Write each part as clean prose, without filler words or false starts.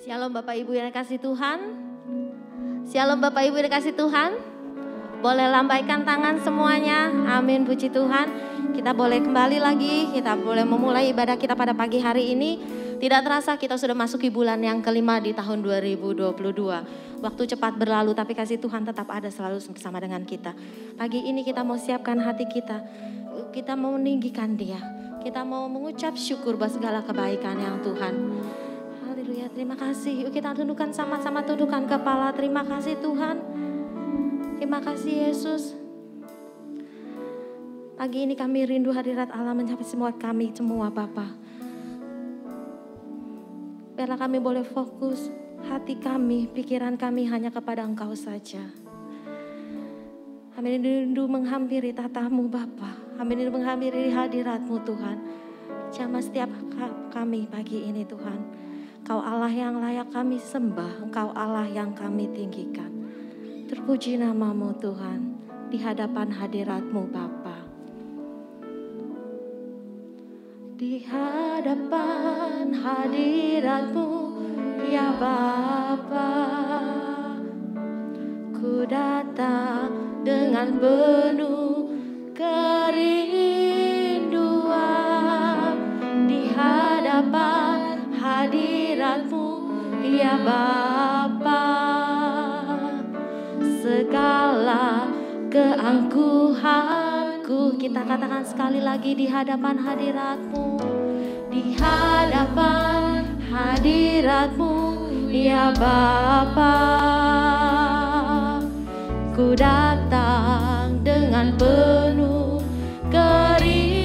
Shalom Bapak Ibu yang dikasih Tuhan. Shalom Bapak Ibu yang dikasih Tuhan. Boleh lambaikan tangan semuanya. Amin, puji Tuhan. Kita boleh kembali lagi. Kita boleh memulai ibadah kita pada pagi hari ini. Tidak terasa kita sudah masuki bulan yang kelima di tahun 2022. Waktu cepat berlalu tapi kasih Tuhan tetap ada selalu bersama dengan kita. Pagi ini kita mau siapkan hati kita. Kita mau meninggikan Dia. Kita mau mengucap syukur buat segala kebaikan yang Tuhan. Haleluya, terima kasih. Yuk kita tundukkan sama-sama, tundukkan kepala. Terima kasih Tuhan. Terima kasih Yesus. Pagi ini kami rindu hadirat Allah mencapai semua kami semua Bapa. Biarlah kami boleh fokus hati kami, pikiran kami hanya kepada Engkau saja. Kami rindu menghampiri tatamu Bapa. Kami rindu menghampiri hadirat-Mu Tuhan. Jamah setiap kami pagi ini Tuhan. Engkau Allah yang layak kami sembah, Engkau Allah yang kami tinggikan. Terpuji nama-Mu Tuhan, di hadapan hadirat-Mu Bapa. Di hadapan hadirat-Mu ya Bapa, ku datang dengan penuh kerinduan. Di hadapan hadirat-Mu ya Bapa, segala keangkuhanku. Kita katakan sekali lagi, di hadapan hadirat-Mu, di hadapan hadirat-Mu ya Bapa, ku datang dengan penuh kerinduan.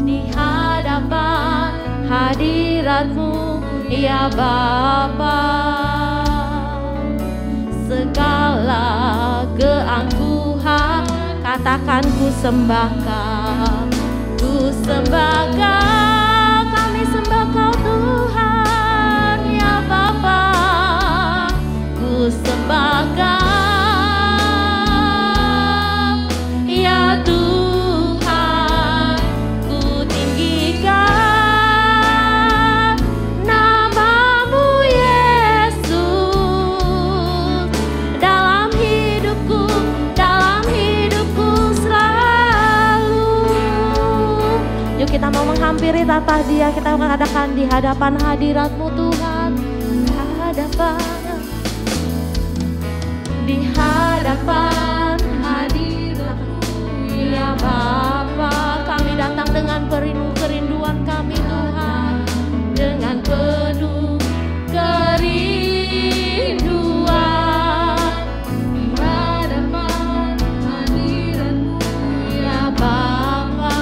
Di hadapan hadirat-Mu ya Bapa, segala keangkuhan, katakan ku sembah Kau, ku sembah Kau, kami sembah Kau Tuhan ya Bapa, ku sembah Kau ya Tuhan, ku tinggikan nama-Mu Yesus dalam hidupku selalu. Yuk kita mau menghampiri tata Dia, kita mengadakan di hadapan hadirat-Mu Tuhan, di hadapan hadirat-Mu ya Bapa, kami datang dengan kerinduan kami Tuhan, dengan penuh kerinduan. Di hadapan hadirat-Mu ya Bapa,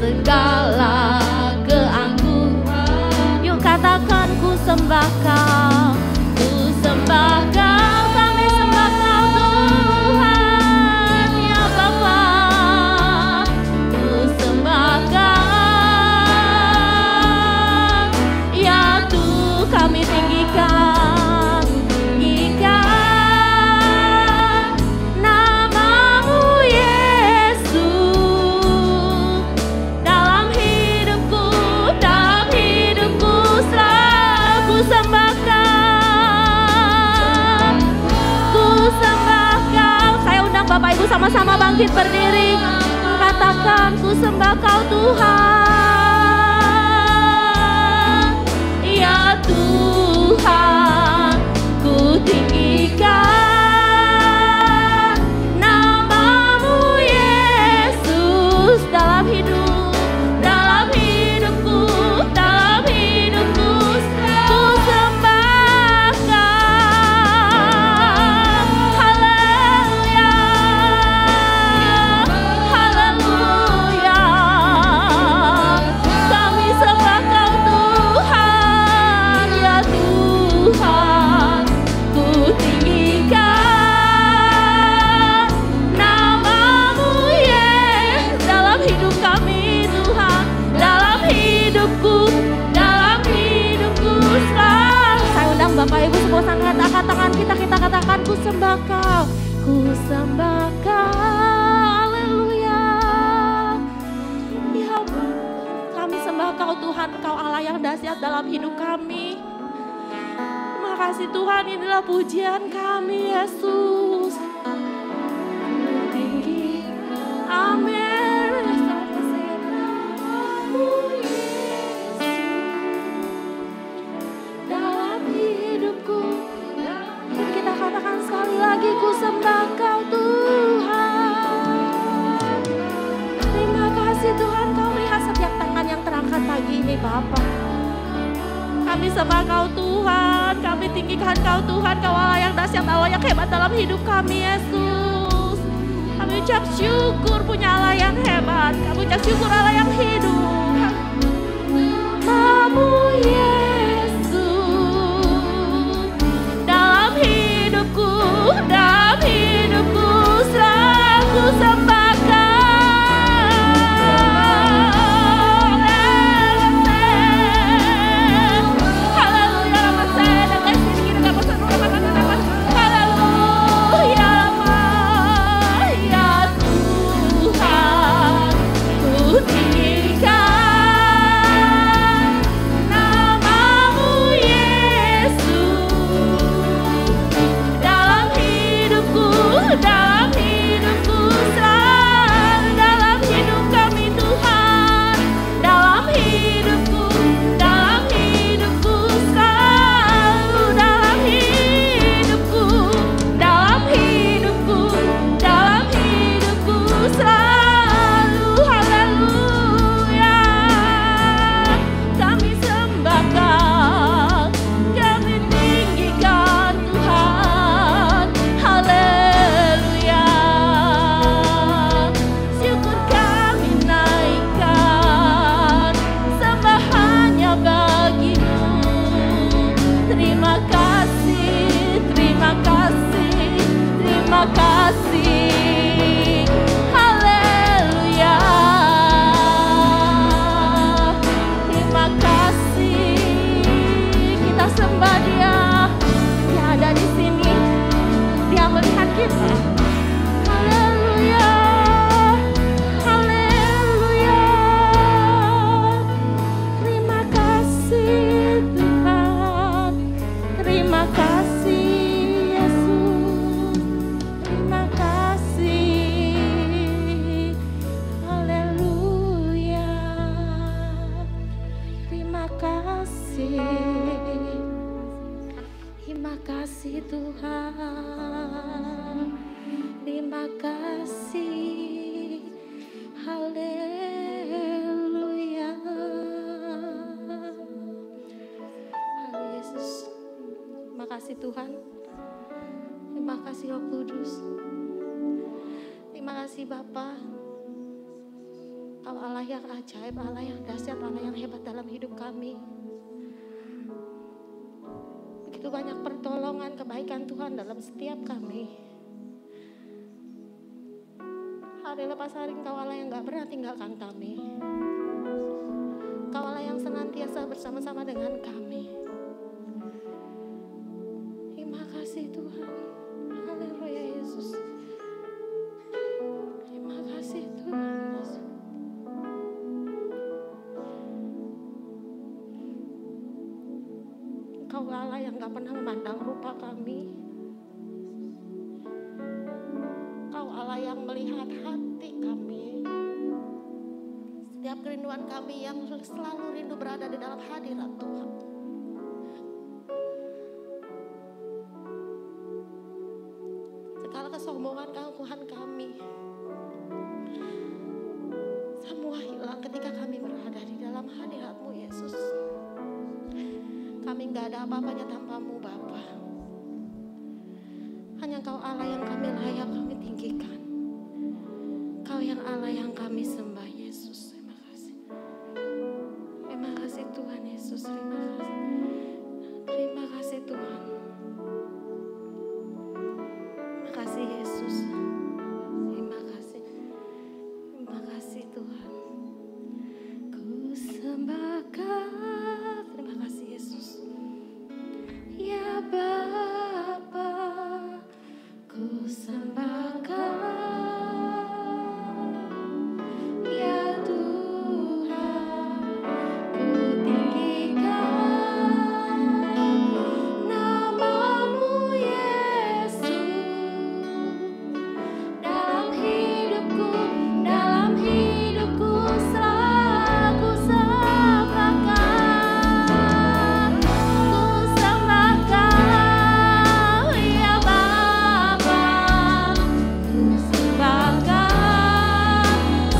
segala keangkuhan. Yuk katakan ku sembah Kau, ku sembah Kau, kami sembah Kau Tuhan ya Bapa, ku sembah Kau ya Tuhan, kami tinggikan nama-Mu Yesus dalam hidupku selalu. Ku sembah Kau, ku sembah Kau. Saya undang Bapak Ibu sama-sama bangkit berdiri, katakan ku sembah Kau Tuhan ya Tuhan, ku tinggikan nama-Mu Yesus dalam hidupku ku sembah Kau. Haleluya, haleluya, kami sembah Kau Tuhan ya Tuhan, ku tinggikan nama-Mu Yesus dalam hidup kami Tuhan, dalam hidupku selalu. Saya undang Bapak Ibu semua angkat tangan kita katakan ku sembah Kau, ku sembah Kau. Haleluya ya, kami sembah Kau Tuhan, Engkau Allah yang dahsyat dalam hidup kami. Terima kasih Tuhan, inilah pujian kami Yesus. Amin. Dalam hidupku, dan kita katakan sekali lagi, ku sembah Kau Tuhan. Terima kasih Tuhan, Kau melihat setiap tangan yang terangkat pagi ini Bapa. Kami sembah Kau Tuhan, kami tinggikan Kau Tuhan, Kau Allah yang dahsyat, Allah yang hebat dalam hidup kami Yesus. Kami ucap syukur punya Allah yang hebat, kami ucap syukur Allah yang hidup. Kamu Yesus, dalam hidupku selalu sembah Kau. Tuhan, terima kasih Roh Kudus, terima kasih Bapa. Kau Allah yang ajaib, Allah yang dahsyat, Allah yang hebat dalam hidup kami. Begitu banyak pertolongan, kebaikan Tuhan dalam setiap kami. Hari lepas hari Kau Allah yang gak pernah tinggalkan kami. Kau Allah yang senantiasa bersama-sama dengan kami. Tuhan, haleluya Yesus. Terima kasih Tuhan. Engkau Allah yang gak pernah memandang rupa kami. Engkau Allah yang melihat hati kami. Setiap kerinduan kami yang selalu rindu berada di dalam hadirat Tuhan. Kesombongan keangkuhan kami semua hilang ketika kami berada di dalam hadirat-Mu Yesus. Kami gak ada apa-apanya tanpa-Mu Bapa. Hanya Kau Allah yang kami layak kami tinggikan. Kau yang Allah yang kami sembah Yesus. Terima kasih. Terima kasih Tuhan Yesus. Terima kasih. Terima kasih Tuhan.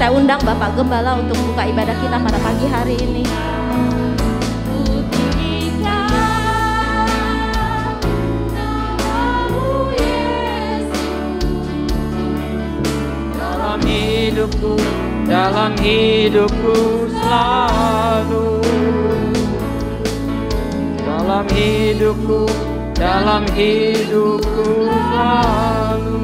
Saya undang Bapak Gembala untuk buka ibadah kita pada pagi hari ini. Dalam hidupku selalu, dalam hidupku selalu, dalam hidupku selalu.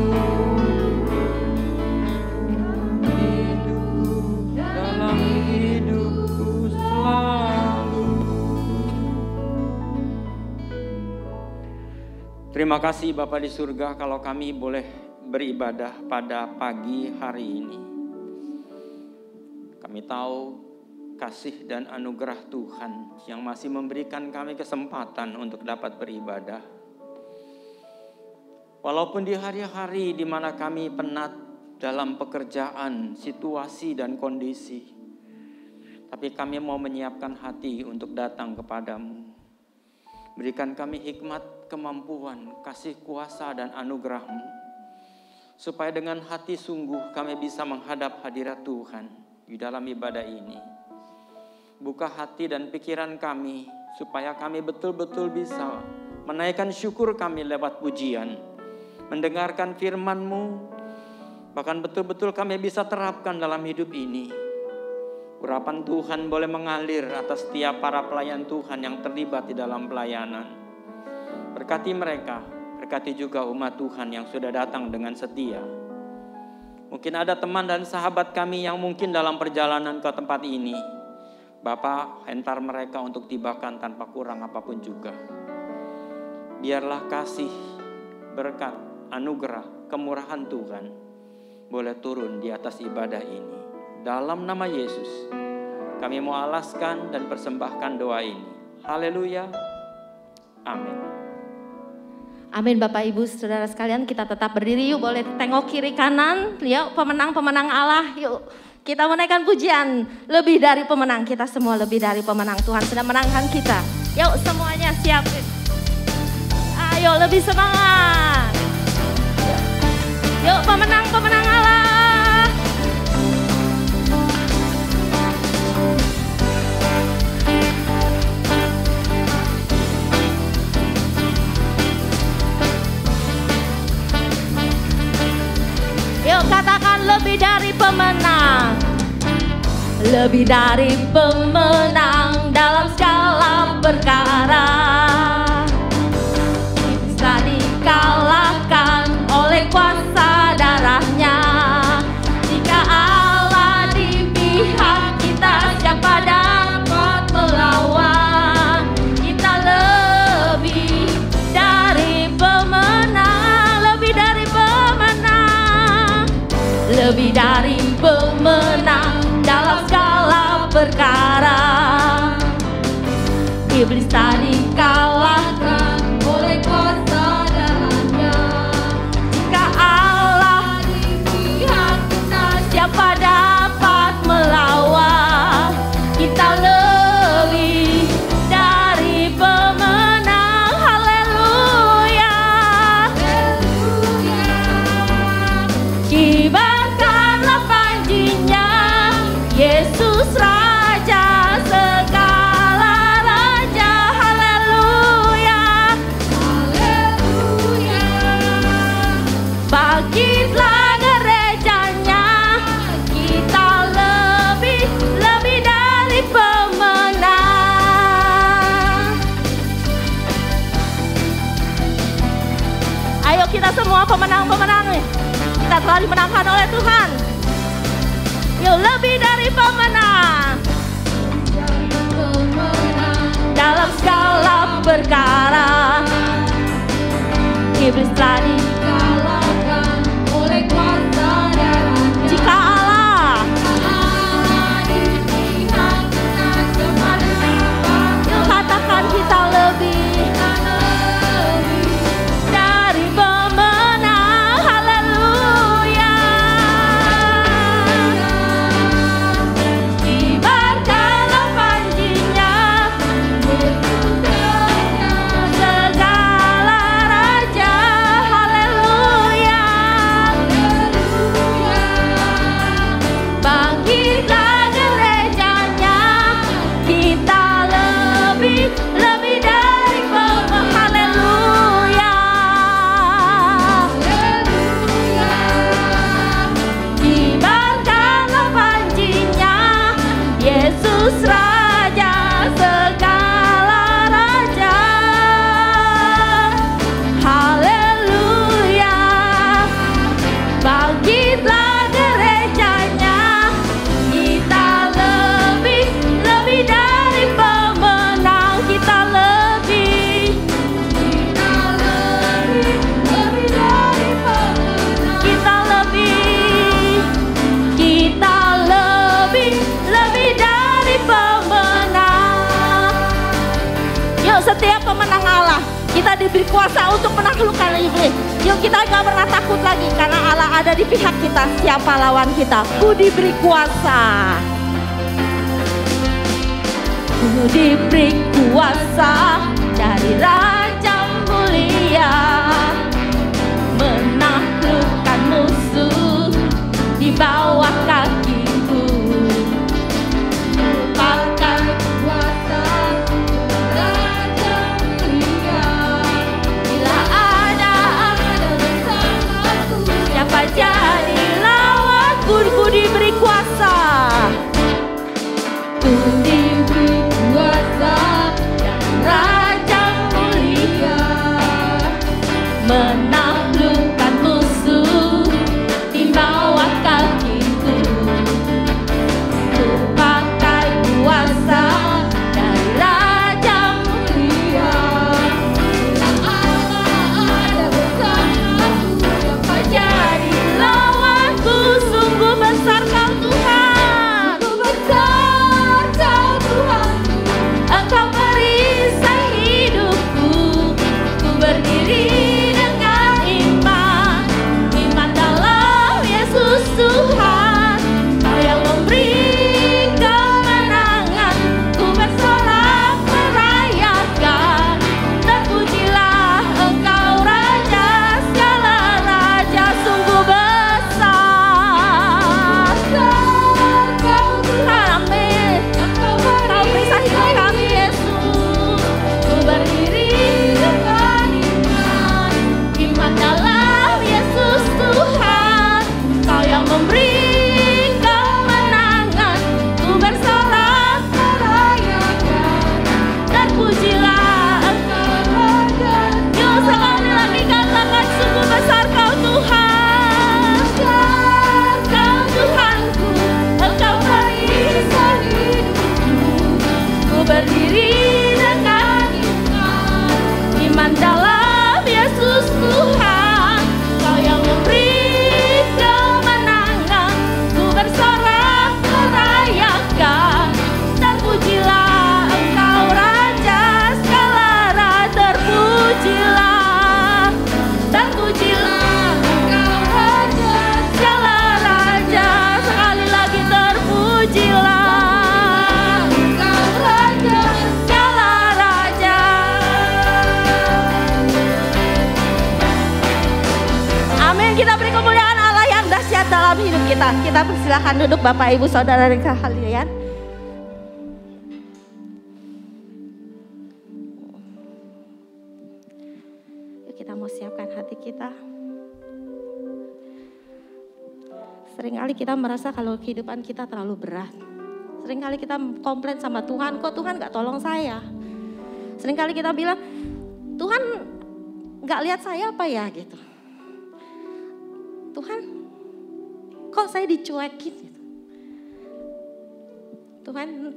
Terima kasih Bapa di surga kalau kami boleh beribadah pada pagi hari ini. Kami tahu kasih dan anugerah Tuhan yang masih memberikan kami kesempatan untuk dapat beribadah. Walaupun di hari-hari di mana kami penat dalam pekerjaan, situasi dan kondisi, tapi kami mau menyiapkan hati untuk datang kepadamu. Berikan kami hikmat, kemampuan, kasih kuasa dan anugerah-Mu, supaya dengan hati sungguh kami bisa menghadap hadirat Tuhan di dalam ibadah ini. Buka hati dan pikiran kami supaya kami betul-betul bisa menaikkan syukur kami lewat pujian, mendengarkan firman-Mu, bahkan betul-betul kami bisa terapkan dalam hidup ini. Urapan Tuhan boleh mengalir atas setiap para pelayan Tuhan yang terlibat di dalam pelayanan. Berkati mereka, berkati juga umat Tuhan yang sudah datang dengan setia. Mungkin ada teman dan sahabat kami yang mungkin dalam perjalanan ke tempat ini. Bapa, hentar mereka untuk tibakan tanpa kurang apapun juga. Biarlah kasih, berkat, anugerah, kemurahan Tuhan boleh turun di atas ibadah ini. Dalam nama Yesus, kami mau alaskan dan persembahkan doa ini. Haleluya. Amin. Amin. Bapak Ibu Saudara sekalian, kita tetap berdiri yuk, boleh tengok kiri kanan. Yuk pemenang-pemenang Allah, yuk kita menaikkan pujian. Lebih dari pemenang, kita semua lebih dari pemenang. Tuhan sudah menangkan kita. Yuk semuanya siap. Ayo lebih semangat. Yuk pemenang-pemenang Allah. Yuk katakan lebih dari pemenang. Lebih dari pemenang dalam segala perkara. Bisa dikalahkan oleh kuasa darahnya. Jika Allah di pihak kita, siapa dapat melawan? Kita lebih dari pemenang. Lebih dari pemenang. Lebih dari pemenang dalam segala perkara. Iblis tadi kalahkan oleh kuasa darahnya. Jika Allah di pihak kita, siapa dapat melawan? Kita lebih dari pemenang. Haleluya. Kibarkanlah panjinya, Yesus Raja segala raja. Haleluya. Haleluya. Bangkitlah gerejanya, kita lebih dari pemenang. Ayo kita semua pemenang-pemenang nih. Kita telah dimenangkan oleh Tuhan. Yuk lebih dari pemenang. Dalam segala perkara. Iblis telah dikalahkan oleh kuasa darahnya. Jika Allah di pihak kita, siapa dapat? Yuk katakan kita lebih dari pemenang. Haleluya. Kibarkanlah panjinya, Yesus Raja segala raja. Haleluya. pemenang Allah. Kita diberi kuasa untuk menaklukkan iblis. Yuk kita gak pernah takut lagi karena Allah ada di pihak kita. Siapa lawan kita? Ku diberi kuasa. Ku diberi kuasa dari Raja mulia, menaklukkan musuh di bawah kakiku. Pakai kuasa Raja mulia. Bila ada bersamaku, siapa jadi lawanku? Ku diberi kuasa. Ku diberi kuasa dan Raja mulia, menaklukkan musuh di bawah kakiku. Ku pakai kuasa dari Raja mulia. Allah ada bersamaku, siapa jadi lawanku? Sungguh besar Kau Tuhan, sungguh besar Kau Tuhan. Engkau perisai hidupku, ku berdiri dengan iman, iman dalam Yesus Tuhan. Kau yang memberi kemenangan, ku bersorak merayakan. Terpujilah Engkau Raja segala raja, sungguh besar Kau Tuhan. Amin. Kau perisai hidup kami Yesus, ku berdiri dengan iman, iman dalam Yesus Tuhan. Kau yang memberi kemenangan, ku bersorak merayakan. Terpujilah Engkau Raja. Yuk sekali lagi katakan, sungguh besar Kau Tuhan. Besar Kau Tuhanku, Engkau perisai hidupku, ku berdiri dengan iman, iman dalam Yesus Tuhan. Kau yang memberi kemenangan, ku bersorak merayakan. Terpujilah Engkau Raja segala raja. Terpujilah, terpujilah Engkau Raja segala raja. Sekali lagi terpujilah Engkau Raja segala raja. Amin. Kita beri kemuliaan Allah yang dahsyat dalam hidup kita. Kita persilakan duduk Bapak Ibu Saudara dan sekalian. Yuk kita mau siapkan hati kita. Seringkali kita merasa kalau kehidupan kita terlalu berat. Seringkali kita komplain sama Tuhan, kok Tuhan gak tolong saya. Seringkali kita bilang, Tuhan gak lihat saya apa ya gitu. Tuhan, kok saya dicuekin gitu.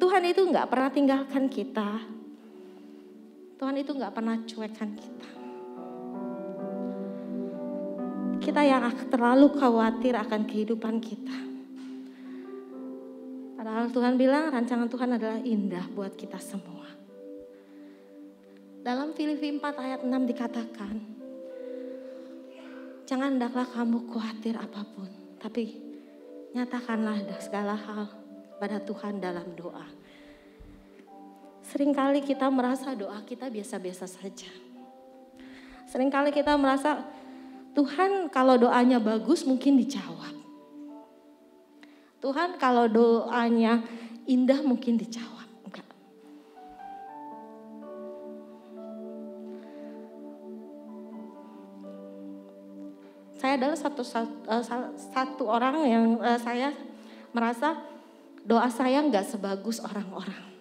Tuhan itu gak pernah tinggalkan kita. Tuhan itu gak pernah cuekkan kita. Kita yang terlalu khawatir akan kehidupan kita. Padahal Tuhan bilang rancangan Tuhan adalah indah buat kita semua. Dalam Filipi 4 ayat 6 dikatakan, jangan hendaklah kamu khawatir apapun, tapi nyatakanlah segala hal pada Tuhan dalam doa. Seringkali kita merasa doa kita biasa-biasa saja. Seringkali kita merasa Tuhan kalau doanya bagus mungkin dijawab. Tuhan kalau doanya indah mungkin dijawab. Enggak. Saya adalah satu orang yang saya merasa doa saya enggak sebagus orang-orang.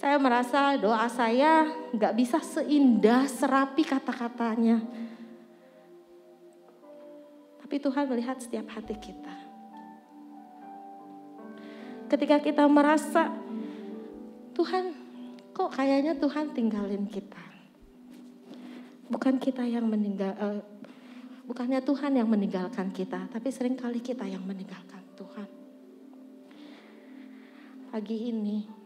Saya merasa doa saya gak bisa seindah, serapi kata-katanya. Tapi Tuhan melihat setiap hati kita. Ketika kita merasa, Tuhan kok kayaknya Tuhan tinggalin kita. Bukan kita yang bukannya Tuhan yang meninggalkan kita, tapi seringkali kita yang meninggalkan Tuhan. Pagi ini,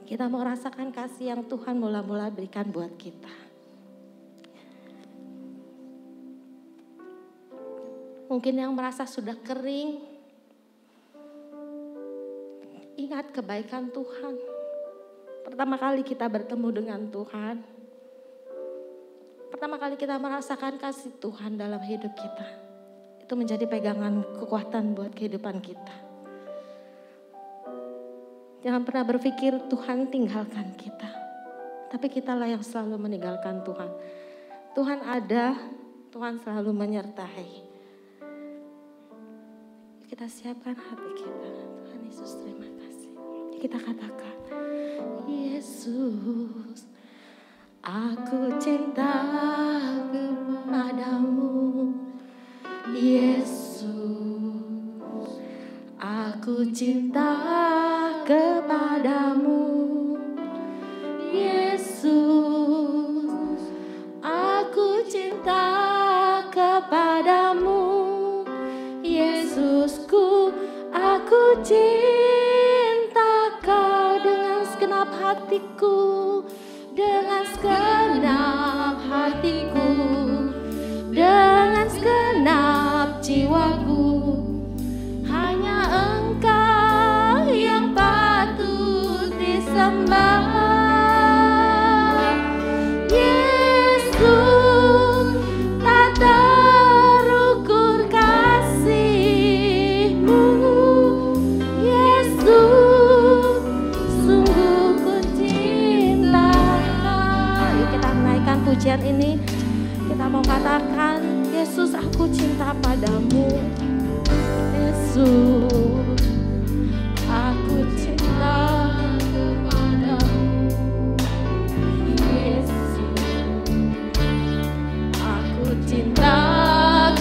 Kita mau rasakan kasih yang Tuhan mula-mula berikan buat kita. Mungkin yang merasa sudah kering, ingat kebaikan Tuhan. Pertama kali kita bertemu dengan Tuhan, pertama kali kita merasakan kasih Tuhan dalam hidup kita, itu menjadi pegangan kekuatan buat kehidupan kita. Jangan pernah berpikir Tuhan tinggalkan kita, tapi kitalah yang selalu meninggalkan Tuhan. Tuhan ada, Tuhan selalu menyertai. Kita siapkan hati kita. Tuhan Yesus, terima kasih. Kita katakan, Yesus, aku cinta kepadamu. Yesus, aku cinta kepadamu. Yesus, aku cinta kepadamu. Yesusku, aku cinta Kau dengan segenap hatiku, dengan segenap hatiku, dengan segenap jiwaku. Hanya Engkau yang patut disembah. Yesus, tak terukur kasih-Mu. Yesus, sungguh ku cinta. Yuk kita menaikkan pujian ini. Kita mau katakan, Yesus, aku cinta padamu. Yesus, aku cinta kepadamu. Yesus, aku cinta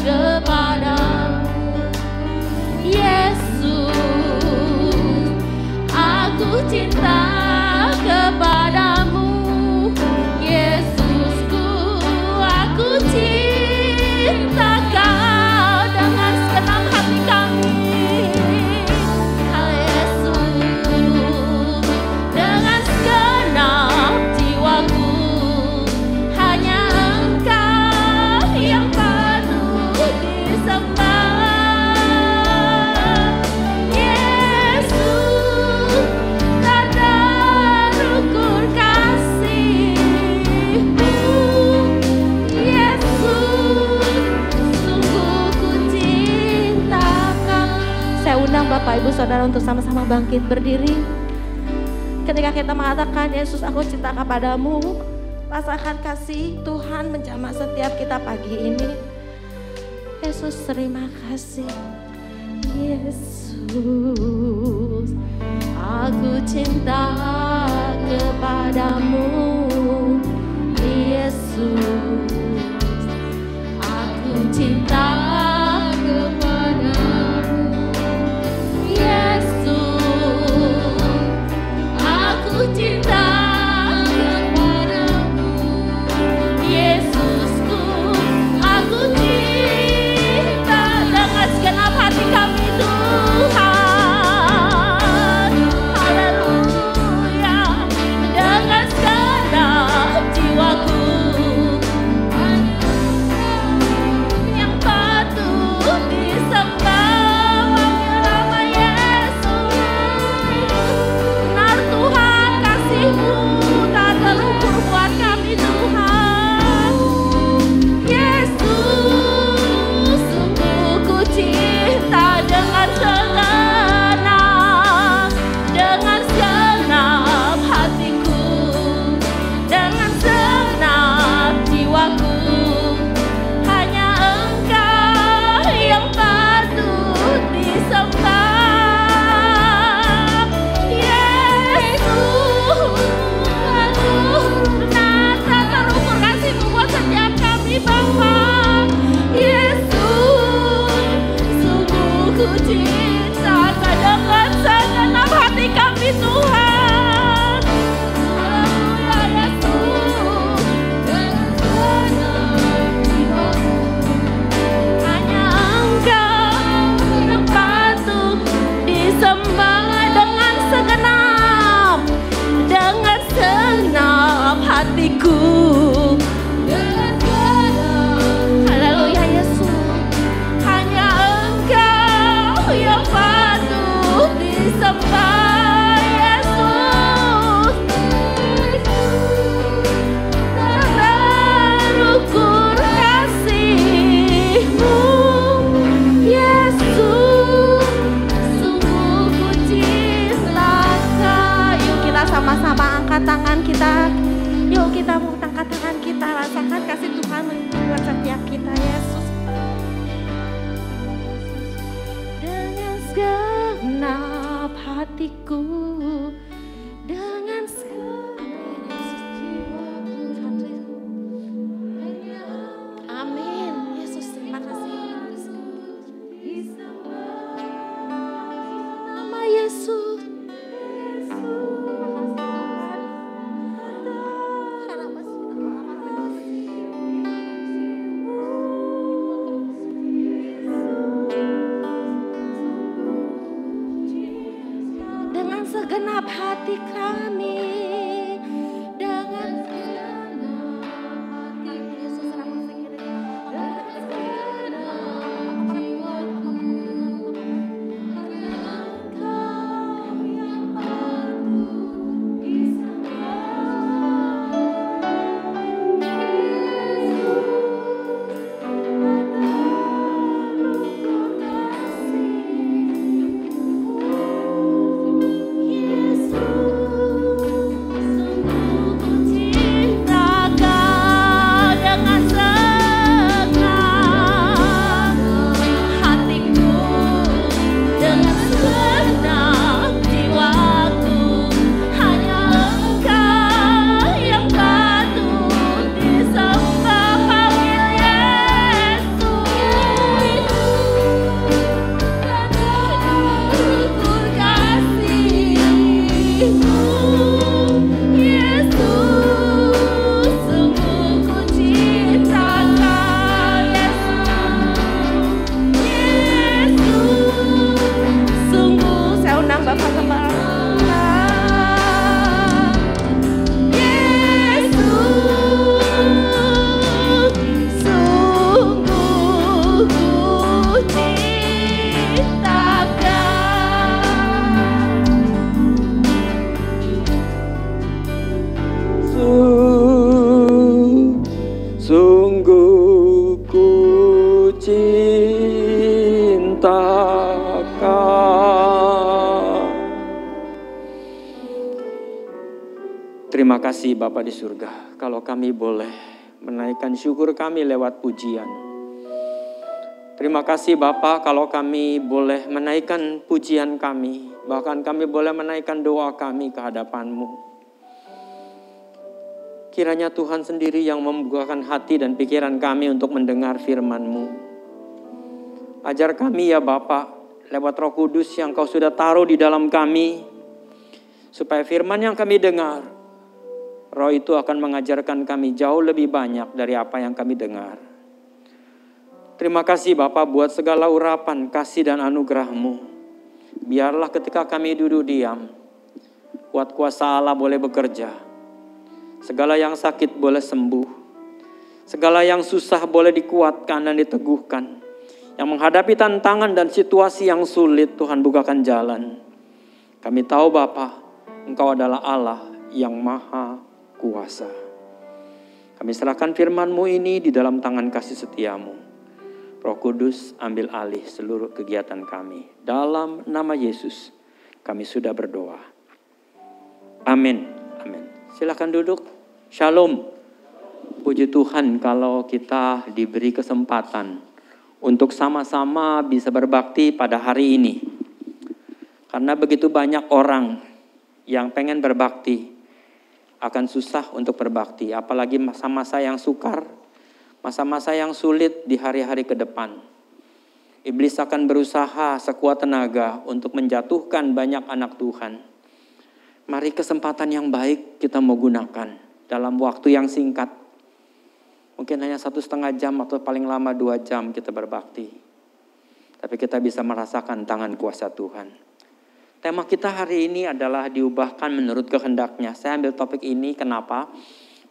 kepadamu. Yesus, aku cinta kepadamu. Yesusku, aku cinta Kau dengan segenap hati kami. Yesus, dengan segenap jiwaku. Hanya Engkau yang patut disembah. Yesus, tak terukur kasih-Mu. Yesus, sungguh ku cinta Kau. Saya undang Bapak Ibu Saudara untuk sama-sama bangkit berdiri. Ketika kita mengatakan, Yesus, aku cinta kepadamu, rasakan kasih Tuhan menjamah setiap kita pagi ini. Yesus, terima kasih. Yesus, aku cinta kepadamu. Yesus, aku cinta kepadamu. Yesus, aku cinta kepadamu. Yesusku, aku cinta dengan segenap hati kami Tuhan. Haleluya, dengan segenap hatiku dengan amin. Yesus, terima kasih. Nama Yesus. Dengan segenap hati kami, dengan segenap hati Yesus, Sungguh ku cintakan. Terima kasih Bapa di surga, kalau kami boleh menaikkan syukur kami lewat pujian. Terima kasih Bapa kalau kami boleh menaikkan pujian kami, bahkan kami boleh menaikkan doa kami ke hadapan-Mu. Kiranya Tuhan sendiri yang membukakan hati dan pikiran kami untuk mendengar firman-Mu. Ajar kami ya Bapa, lewat Roh Kudus yang Kau sudah taruh di dalam kami, supaya firman yang kami dengar, Roh itu akan mengajarkan kami jauh lebih banyak dari apa yang kami dengar. Terima kasih Bapa buat segala urapan, kasih dan anugerah-Mu. Biarlah ketika kami duduk diam, kuat kuasa Allah boleh bekerja. Segala yang sakit boleh sembuh. Segala yang susah boleh dikuatkan dan diteguhkan. Yang menghadapi tantangan dan situasi yang sulit, Tuhan bukakan jalan. Kami tahu Bapa, Engkau adalah Allah yang maha kuasa. Kami serahkan firman-Mu ini di dalam tangan kasih setia-Mu. Roh Kudus ambil alih seluruh kegiatan kami. Dalam nama Yesus kami sudah berdoa. Amin. Amin. Silakan duduk. Shalom. Puji Tuhan kalau kita diberi kesempatan untuk sama-sama bisa berbakti pada hari ini. Karena begitu banyak orang yang pengen berbakti, akan susah untuk berbakti. Apalagi masa-masa yang sukar, masa-masa yang sulit di hari-hari ke depan. Iblis akan berusaha sekuat tenaga untuk menjatuhkan banyak anak Tuhan. Mari kesempatan yang baik kita mau gunakan dalam waktu yang singkat. Mungkin hanya 1,5 jam atau paling lama 2 jam kita berbakti. Tapi kita bisa merasakan tangan kuasa Tuhan. Tema kita hari ini adalah diubahkan menurut kehendak-Nya. Saya ambil topik ini kenapa?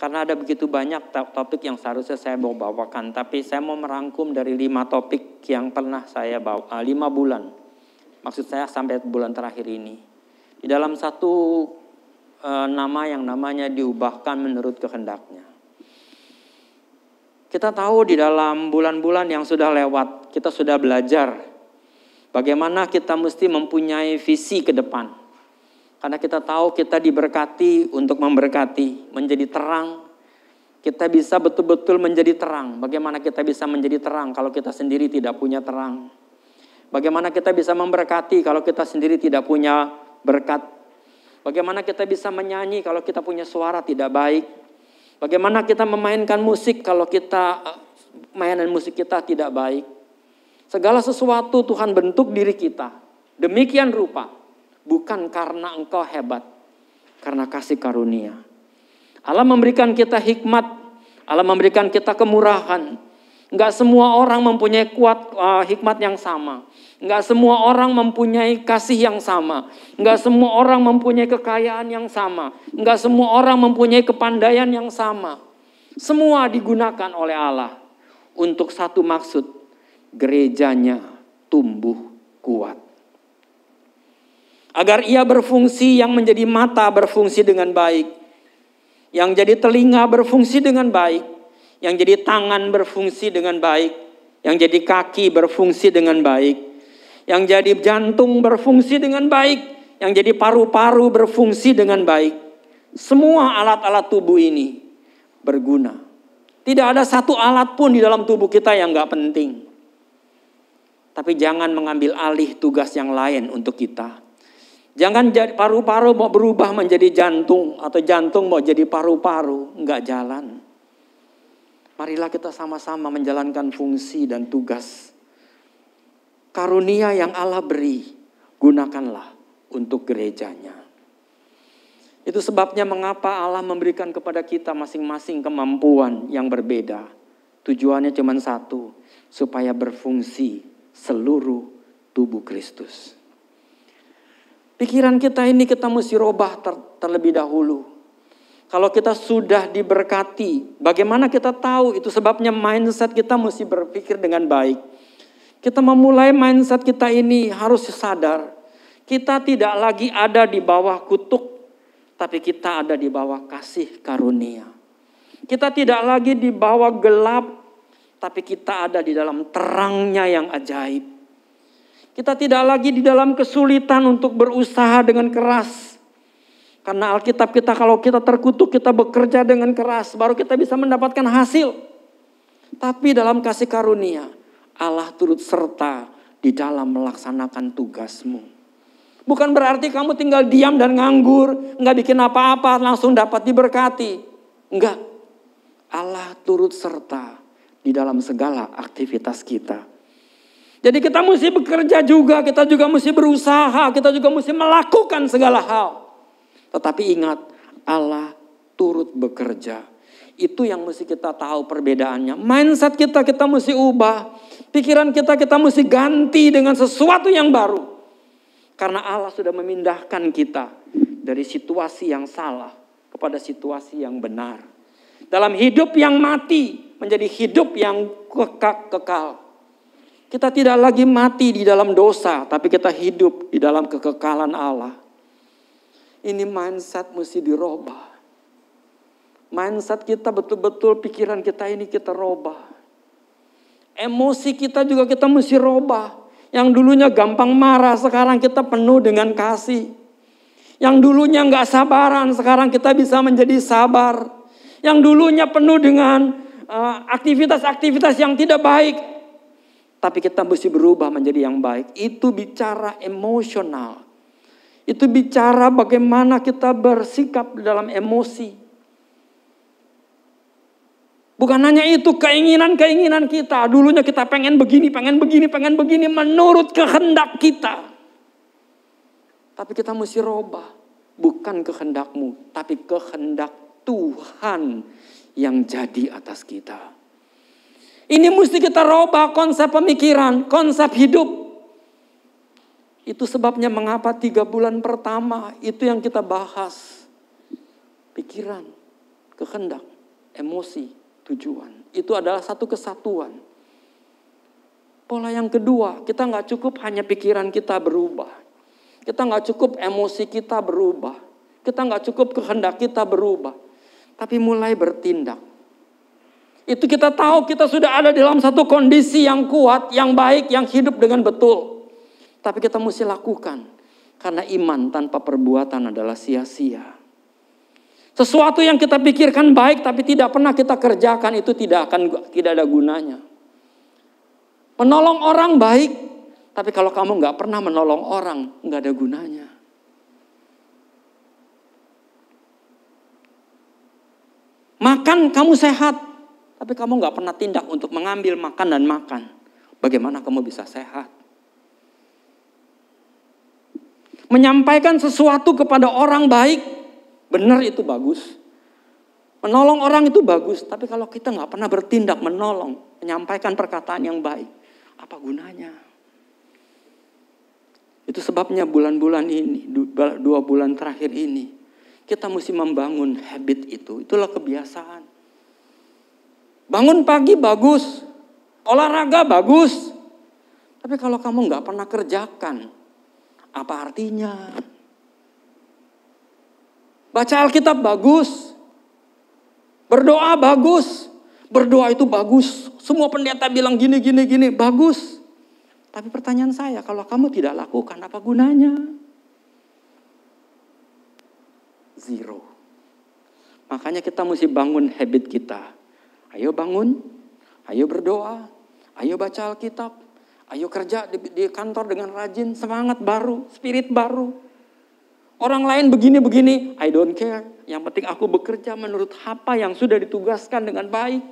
Karena ada begitu banyak topik yang seharusnya saya mau bawakan. Tapi saya mau merangkum dari 5 topik yang pernah saya bawa. 5 bulan. Maksud saya sampai bulan terakhir ini. Di dalam satu nama yang namanya diubahkan menurut kehendak-Nya. Kita tahu di dalam bulan-bulan yang sudah lewat, kita sudah belajar bagaimana kita mesti mempunyai visi ke depan. Karena kita tahu kita diberkati untuk memberkati, menjadi terang. Kita bisa betul-betul menjadi terang. Bagaimana kita bisa menjadi terang kalau kita sendiri tidak punya terang? Bagaimana kita bisa memberkati kalau kita sendiri tidak punya berkat. Bagaimana kita bisa menyanyi kalau kita punya suara tidak baik. Bagaimana kita memainkan musik kalau kita mainan musik kita tidak baik. Segala sesuatu Tuhan bentuk diri kita demikian rupa, bukan karena engkau hebat, karena kasih karunia. Allah memberikan kita hikmat, Allah memberikan kita kemurahan. Enggak semua orang mempunyai hikmat yang sama. Enggak semua orang mempunyai kasih yang sama. Enggak semua orang mempunyai kekayaan yang sama. Enggak semua orang mempunyai kepandaian yang sama. Semua digunakan oleh Allah untuk satu maksud, gerejanya tumbuh kuat. Agar ia berfungsi, yang menjadi mata berfungsi dengan baik. Yang jadi telinga berfungsi dengan baik. Yang jadi tangan berfungsi dengan baik. Yang jadi kaki berfungsi dengan baik. Yang jadi jantung berfungsi dengan baik. Yang jadi paru-paru berfungsi dengan baik. Semua alat-alat tubuh ini berguna. Tidak ada satu alat pun di dalam tubuh kita yang gak penting. Tapi jangan mengambil alih tugas yang lain untuk kita. Jangan jadi paru-paru mau berubah menjadi jantung atau jantung mau jadi paru-paru, enggak jalan. Marilah kita sama-sama menjalankan fungsi dan tugas. Karunia yang Allah beri, gunakanlah untuk gerejanya. Itu sebabnya mengapa Allah memberikan kepada kita masing-masing kemampuan yang berbeda. Tujuannya cuma satu, supaya berfungsi seluruh tubuh Kristus. Pikiran kita ini kita mesti robah terlebih dahulu. Kalau kita sudah diberkati, bagaimana kita tahu? Itu sebabnya mindset kita mesti berpikir dengan baik. Kita memulai mindset kita ini harus sadar. Kita tidak lagi ada di bawah kutuk, tapi kita ada di bawah kasih karunia. Kita tidak lagi di bawah gelap, tapi kita ada di dalam terangnya yang ajaib. Kita tidak lagi di dalam kesulitan untuk berusaha dengan keras. Karena Alkitab kita kalau kita terkutuk, kita bekerja dengan keras, baru kita bisa mendapatkan hasil. Tapi dalam kasih karunia, Allah turut serta di dalam melaksanakan tugasmu. Bukan berarti kamu tinggal diam dan nganggur, nggak bikin apa-apa, langsung dapat diberkati. Enggak. Allah turut serta di dalam segala aktivitas kita. Jadi kita mesti bekerja juga, kita juga mesti berusaha, kita juga mesti melakukan segala hal. Tetapi ingat, Allah turut bekerja. Itu yang mesti kita tahu perbedaannya. Mindset kita mesti ubah. Pikiran kita mesti ganti dengan sesuatu yang baru. Karena Allah sudah memindahkan kita dari situasi yang salah kepada situasi yang benar. Dalam hidup yang mati menjadi hidup yang kekal. Kita tidak lagi mati di dalam dosa, tapi kita hidup di dalam kekekalan Allah. Ini mindset mesti dirubah. Mindset kita betul-betul pikiran kita ini kita robah. Emosi kita juga kita mesti robah. Yang dulunya gampang marah, sekarang kita penuh dengan kasih. Yang dulunya nggak sabaran, sekarang kita bisa menjadi sabar. Yang dulunya penuh dengan aktivitas-aktivitas yang tidak baik, tapi kita mesti berubah menjadi yang baik. Itu bicara emosional. Itu bicara bagaimana kita bersikap dalam emosi. Bukan hanya itu keinginan-keinginan kita. Dulunya kita pengen begini menurut kehendak kita. Tapi kita mesti robah. Bukan kehendakmu, tapi kehendak Tuhan yang jadi atas kita. Ini mesti kita robah konsep pemikiran, konsep hidup. Itu sebabnya mengapa 3 bulan pertama itu yang kita bahas. Pikiran, kehendak, emosi, tujuan. Itu adalah satu kesatuan. Pola yang kedua, kita gak cukup hanya pikiran kita berubah. Kita gak cukup emosi kita berubah. Kita gak cukup kehendak kita berubah. Tapi mulai bertindak. Itu kita tahu kita sudah ada dalam satu kondisi yang kuat, yang baik, yang hidup dengan betul. Tapi kita mesti lakukan. Karena iman tanpa perbuatan adalah sia-sia. Sesuatu yang kita pikirkan baik tapi tidak pernah kita kerjakan itu tidak ada gunanya. Menolong orang baik, tapi kalau kamu nggak pernah menolong orang, nggak ada gunanya. Makan kamu sehat, tapi kamu gak pernah tindak untuk mengambil makan dan makan. Bagaimana kamu bisa sehat? Menyampaikan sesuatu kepada orang baik, benar itu bagus. Menolong orang itu bagus, tapi kalau kita gak pernah bertindak menolong, menyampaikan perkataan yang baik, apa gunanya? Itu sebabnya bulan-bulan ini, 2 bulan terakhir ini, kita mesti membangun habit itu. Itulah kebiasaan. Bangun pagi bagus, olahraga bagus. Tapi kalau kamu gak pernah kerjakan, apa artinya? Baca Alkitab bagus, berdoa bagus. Berdoa itu bagus. Semua pendeta bilang gini, bagus. Tapi pertanyaan saya, kalau kamu tidak lakukan, apa gunanya? Zero. Makanya kita mesti bangun habit kita. Ayo bangun, ayo berdoa, ayo baca Alkitab, ayo kerja di kantor dengan rajin, semangat baru, spirit baru. Orang lain begini-begini, I don't care. Yang penting aku bekerja menurut apa yang sudah ditugaskan dengan baik.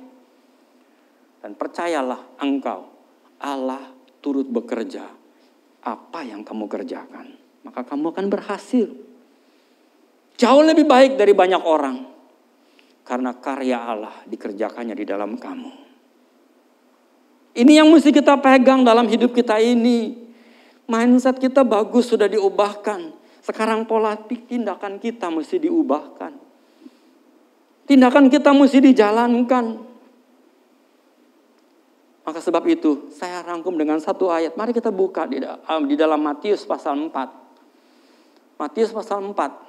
Dan percayalah engkau, Allah turut bekerja. Apa yang kamu kerjakan, maka kamu akan berhasil. Jauh lebih baik dari banyak orang. Karena karya Allah dikerjakannya di dalam kamu. Ini yang mesti kita pegang dalam hidup kita ini. Mindset kita bagus, sudah diubahkan. Sekarang pola tindakan kita mesti diubahkan. Tindakan kita mesti dijalankan. Maka sebab itu saya rangkum dengan satu ayat. Mari kita buka di dalam Matius pasal 4. Matius pasal 4.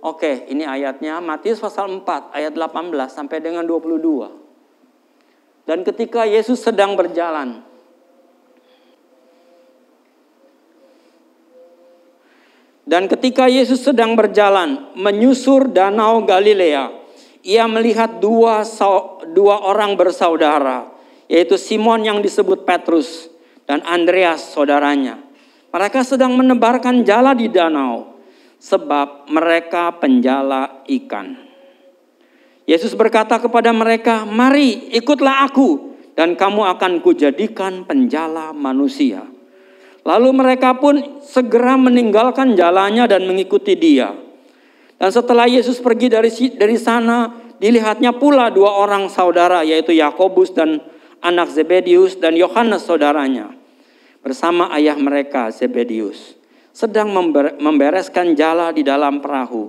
Oke, ini ayatnya Matius pasal 4 ayat 18 sampai dengan 22. Dan ketika Yesus sedang berjalan, menyusur danau Galilea, ia melihat dua orang bersaudara, yaitu Simon yang disebut Petrus dan Andreas saudaranya. Mereka sedang menebarkan jala di danau, sebab mereka penjala ikan. Yesus berkata kepada mereka, "Mari ikutlah aku, dan kamu akan kujadikan penjala manusia." Lalu mereka pun segera meninggalkan jalannya dan mengikuti dia. Dan setelah Yesus pergi dari sana, dilihatnya pula 2 orang saudara, yaitu Yakobus dan anak Zebedius dan Yohanes saudaranya, bersama ayah mereka Zebedius, sedang membereskan jala di dalam perahu.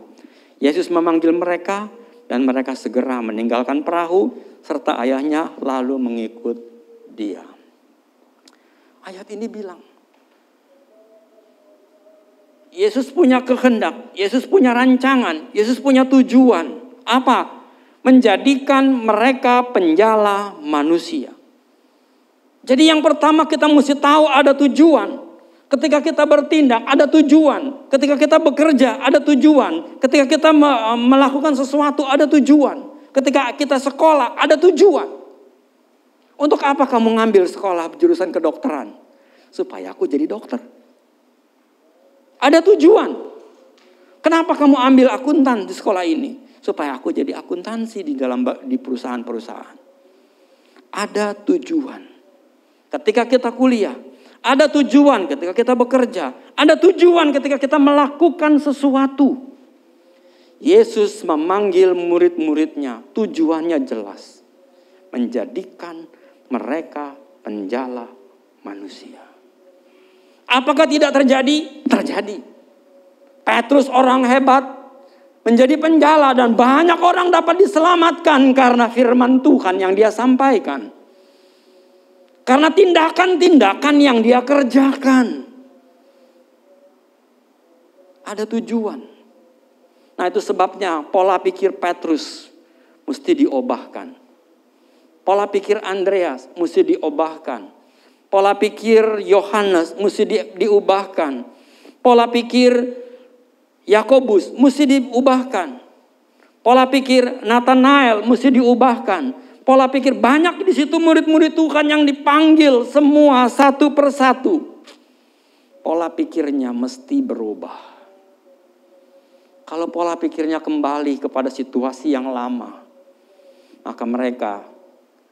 Yesus memanggil mereka dan mereka segera meninggalkan perahu serta ayahnya lalu mengikut dia. Ayat ini bilang, Yesus punya kehendak, Yesus punya rancangan, Yesus punya tujuan. Apa? Menjadikan mereka penjala manusia. Jadi yang pertama kita mesti tahu ada tujuan. Ketika kita bertindak, ada tujuan. Ketika kita bekerja, ada tujuan. Ketika kita melakukan sesuatu, ada tujuan. Ketika kita sekolah, ada tujuan. Untuk apa kamu ngambil sekolah jurusan kedokteran? Supaya aku jadi dokter. Ada tujuan. Kenapa kamu ambil akuntan di sekolah ini? Supaya aku jadi akuntansi di perusahaan-perusahaan. Ada tujuan. Ketika kita kuliah, ada tujuan ketika kita bekerja. Ada tujuan ketika kita melakukan sesuatu. Yesus memanggil murid-muridnya. Tujuannya jelas. Menjadikan mereka penjala manusia. Apakah tidak terjadi? Terjadi. Petrus orang hebat menjadi penjala dan banyak orang dapat diselamatkan karena firman Tuhan yang dia sampaikan. Karena tindakan-tindakan yang dia kerjakan. Ada tujuan. Nah itu sebabnya pola pikir Petrus mesti diubahkan. Pola pikir Andreas mesti diubahkan. Pola pikir Yohanes mesti diubahkan. Pola pikir Yakobus mesti diubahkan. Pola pikir Nathanael mesti diubahkan. Pola pikir banyak di situ murid-murid Tuhan yang dipanggil semua satu persatu. Pola pikirnya mesti berubah. Kalau pola pikirnya kembali kepada situasi yang lama,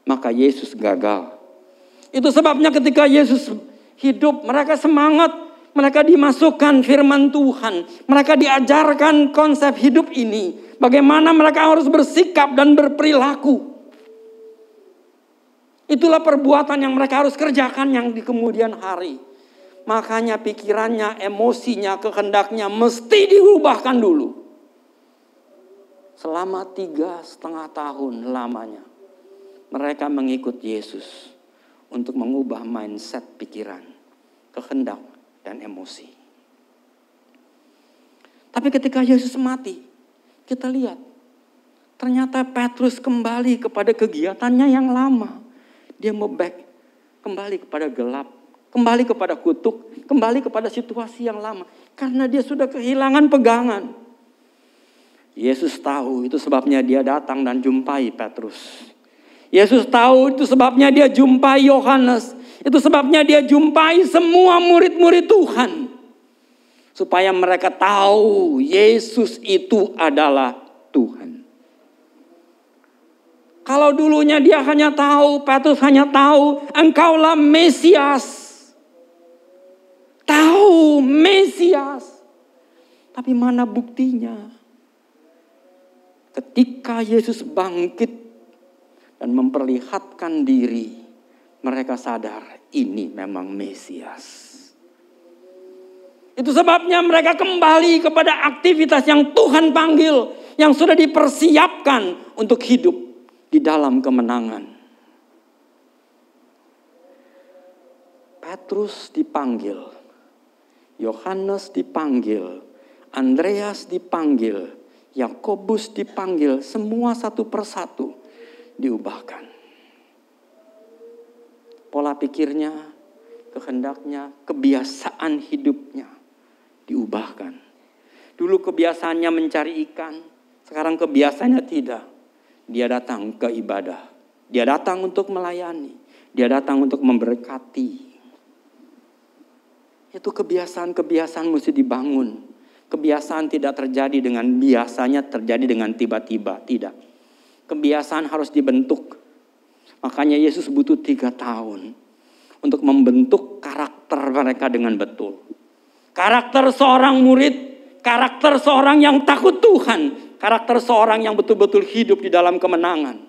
maka Yesus gagal. Itu sebabnya ketika Yesus hidup, mereka semangat, mereka dimasukkan firman Tuhan, mereka diajarkan konsep hidup ini, bagaimana mereka harus bersikap dan berperilaku. Itulah perbuatan yang mereka harus kerjakan yang di kemudian hari. Makanya pikirannya, emosinya, kehendaknya mesti diubahkan dulu. Selama 3,5 tahun lamanya, mereka mengikut Yesus untuk mengubah mindset pikiran, kehendak, dan emosi. Tapi ketika Yesus mati, kita lihat, ternyata Petrus kembali kepada kegiatannya yang lama. Dia mau kembali kepada gelap, kembali kepada kutuk, kembali kepada situasi yang lama. Karena dia sudah kehilangan pegangan. Yesus tahu, itu sebabnya dia datang dan jumpai Petrus. Yesus tahu, itu sebabnya dia jumpai Yohanes. Itu sebabnya dia jumpai semua murid-murid Tuhan. Supaya mereka tahu Yesus itu adalah Tuhan. Kalau dulunya dia hanya tahu, Petrus hanya tahu, engkaulah Mesias. Tahu Mesias. Tapi mana buktinya? Ketika Yesus bangkit dan memperlihatkan diri, mereka sadar ini memang Mesias. Itu sebabnya mereka kembali kepada aktivitas yang Tuhan panggil, yang sudah dipersiapkan untuk hidup di dalam kemenangan. Petrus dipanggil, Yohanes dipanggil, Andreas dipanggil, Yakobus dipanggil, semua satu persatu diubahkan. Pola pikirnya, kehendaknya, kebiasaan hidupnya diubahkan. Dulu kebiasaannya mencari ikan, sekarang kebiasaannya tidak. Dia datang ke ibadah, dia datang untuk melayani, dia datang untuk memberkati. Itu kebiasaan-kebiasaan mesti dibangun. Kebiasaan tidak terjadi dengan biasanya, terjadi dengan tiba-tiba. Tidak. Kebiasaan harus dibentuk. Makanya Yesus butuh 3 tahun untuk membentuk karakter mereka dengan betul. Karakter seorang murid, karakter seorang yang takut Tuhan, karakter seorang yang betul-betul hidup di dalam kemenangan.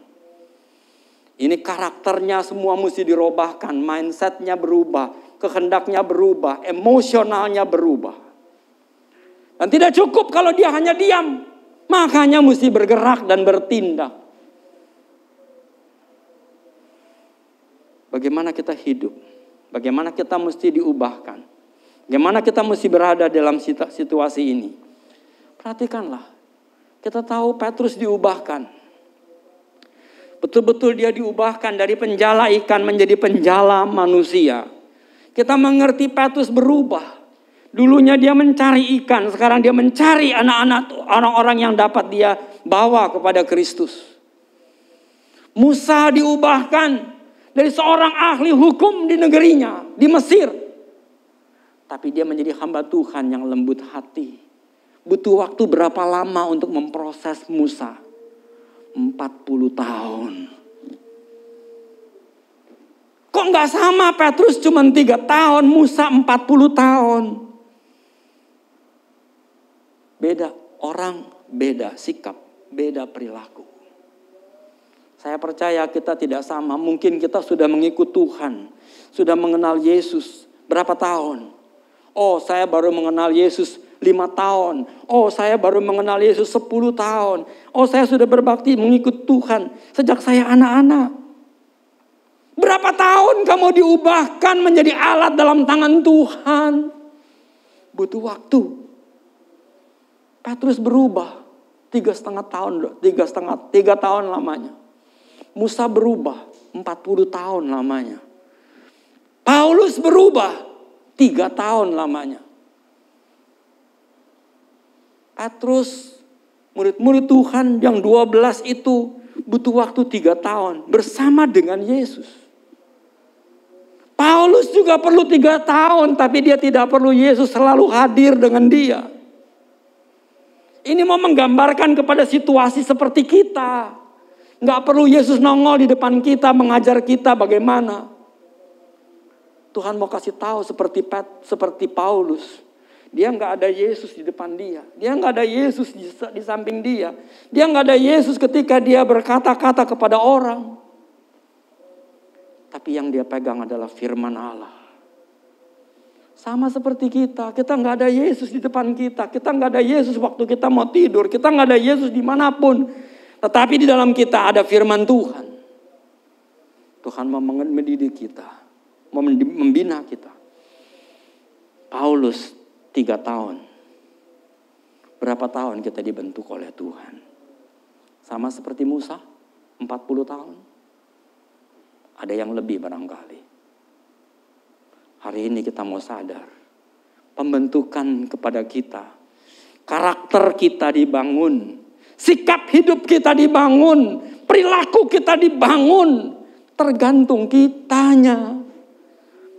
Ini karakternya semua mesti dirubahkan, mindsetnya berubah, kehendaknya berubah, emosionalnya berubah. Dan tidak cukup kalau dia hanya diam, makanya mesti bergerak dan bertindak. Bagaimana kita hidup? Bagaimana kita mesti diubahkan? Bagaimana kita mesti berada dalam situasi ini? Perhatikanlah. Kita tahu Petrus diubahkan. Betul-betul dia diubahkan dari penjala ikan menjadi penjala manusia. Kita mengerti Petrus berubah. Dulunya dia mencari ikan, sekarang dia mencari anak-anak, orang-orang yang dapat dia bawa kepada Kristus. Musa diubahkan dari seorang ahli hukum di negerinya, di Mesir. Tapi dia menjadi hamba Tuhan yang lembut hati. Butuh waktu berapa lama untuk memproses Musa? 40 tahun. Kok gak sama Petrus cuma 3 tahun, Musa 40 tahun. Beda orang, beda sikap, beda perilaku. Saya percaya kita tidak sama. Mungkin kita sudah mengikut Tuhan, sudah mengenal Yesus berapa tahun. Oh, saya baru mengenal Yesus 5 tahun. Oh, saya baru mengenal Yesus 10 tahun. Oh, saya sudah berbakti mengikut Tuhan sejak saya anak-anak. Berapa tahun kamu diubahkan menjadi alat dalam tangan Tuhan? Butuh waktu. Petrus berubah 3,5 tahun, 3 tahun lamanya. Musa berubah 40 tahun lamanya. Paulus berubah 3 tahun lamanya. Petrus, murid-murid Tuhan yang 12 itu butuh waktu 3 tahun bersama dengan Yesus. Paulus juga perlu 3 tahun, tapi dia tidak perlu Yesus selalu hadir dengan dia. Ini mau menggambarkan kepada situasi seperti kita. Nggak perlu Yesus nongol di depan kita, mengajar kita bagaimana. Tuhan mau kasih tahu seperti Paulus. Dia nggak ada Yesus di depan dia. Dia nggak ada Yesus di samping dia. Dia nggak ada Yesus ketika dia berkata-kata kepada orang. Tapi yang dia pegang adalah firman Allah. Sama seperti kita nggak ada Yesus di depan kita. Kita nggak ada Yesus waktu kita mau tidur. Kita nggak ada Yesus dimanapun. Tetapi di dalam kita ada firman Tuhan. Tuhan mau mendidik kita. Mau membina kita. Paulus 3 tahun. Berapa tahun kita dibentuk oleh Tuhan? Sama seperti Musa, 40 tahun. Ada yang lebih barangkali. Hari ini kita mau sadar. Pembentukan kepada kita. Karakter kita dibangun. Sikap hidup kita dibangun. Perilaku kita dibangun. Tergantung kitanya.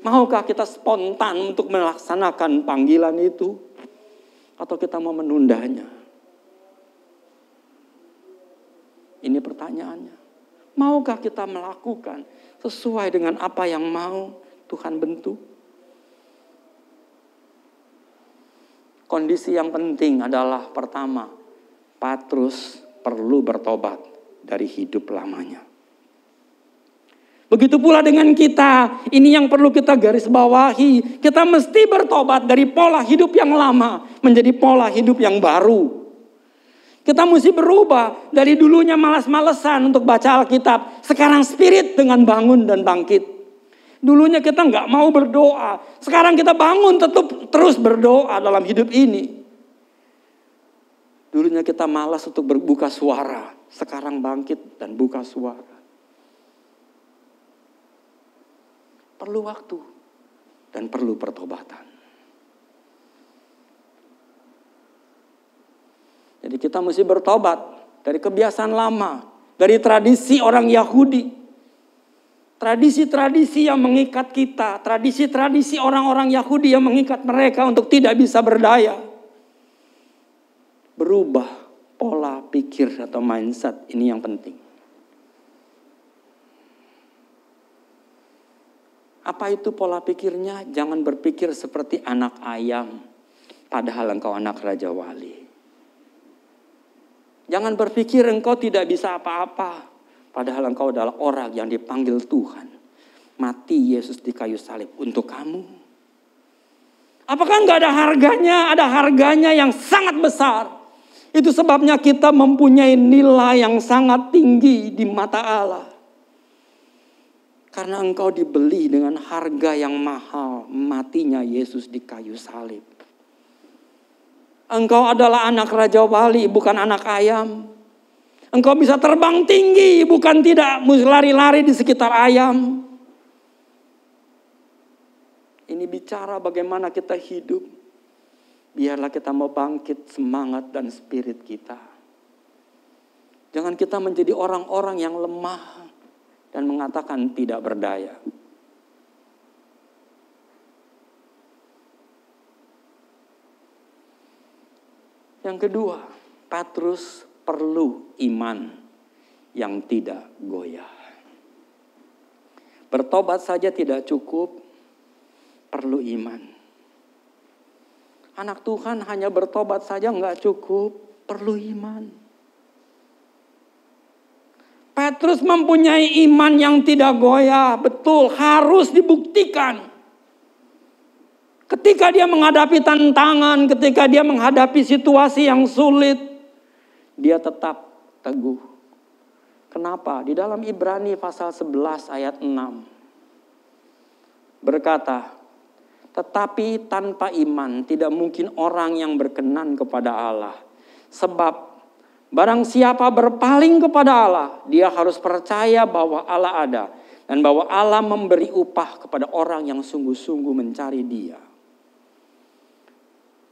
Maukah kita spontan untuk melaksanakan panggilan itu? Atau kita mau menundanya? Ini pertanyaannya. Maukah kita melakukan sesuai dengan apa yang mau Tuhan bentuk? Kondisi yang penting adalah pertama, Petrus perlu bertobat dari hidup lamanya. Begitu pula dengan kita, ini yang perlu kita garis bawahi. Kita mesti bertobat dari pola hidup yang lama menjadi pola hidup yang baru. Kita mesti berubah dari dulunya malas-malesan untuk baca Alkitab. Sekarang spirit dengan bangun dan bangkit. Dulunya kita nggak mau berdoa. Sekarang kita bangun terus berdoa dalam hidup ini. Dulunya kita malas untuk berbuka suara. Sekarang bangkit dan buka suara. Perlu waktu dan perlu pertobatan. Jadi kita mesti bertobat dari kebiasaan lama, dari tradisi orang Yahudi. Tradisi-tradisi yang mengikat kita, tradisi-tradisi orang-orang Yahudi yang mengikat mereka untuk tidak bisa berdaya. Berubah pola pikir atau mindset, ini yang penting. Apa itu pola pikirnya? Jangan berpikir seperti anak ayam, padahal engkau anak Raja Wali. Jangan berpikir engkau tidak bisa apa-apa, padahal engkau adalah orang yang dipanggil Tuhan. Mati Yesus di kayu salib untuk kamu. Apakah enggak ada harganya? Ada harganya yang sangat besar. Itu sebabnya kita mempunyai nilai yang sangat tinggi di mata Allah. Karena engkau dibeli dengan harga yang mahal, matinya Yesus di kayu salib. Engkau adalah anak Raja Wali, bukan anak ayam. Engkau bisa terbang tinggi, bukan tidak lari-lari di sekitar ayam. Ini bicara bagaimana kita hidup. Biarlah kita mau bangkit semangat dan spirit kita. Jangan kita menjadi orang-orang yang lemah dan mengatakan tidak berdaya. Yang kedua, Petrus perlu iman yang tidak goyah. Bertobat saja tidak cukup, perlu iman. Anak Tuhan hanya bertobat saja enggak cukup, perlu iman. Petrus mempunyai iman yang tidak goyah, betul, harus dibuktikan. Ketika dia menghadapi tantangan, ketika dia menghadapi situasi yang sulit, dia tetap teguh. Kenapa? Di dalam Ibrani pasal 11 ayat 6 berkata, tetapi tanpa iman tidak mungkin orang yang berkenan kepada Allah. Sebab barang siapa berpaling kepada Allah, dia harus percaya bahwa Allah ada. Dan bahwa Allah memberi upah kepada orang yang sungguh-sungguh mencari Dia.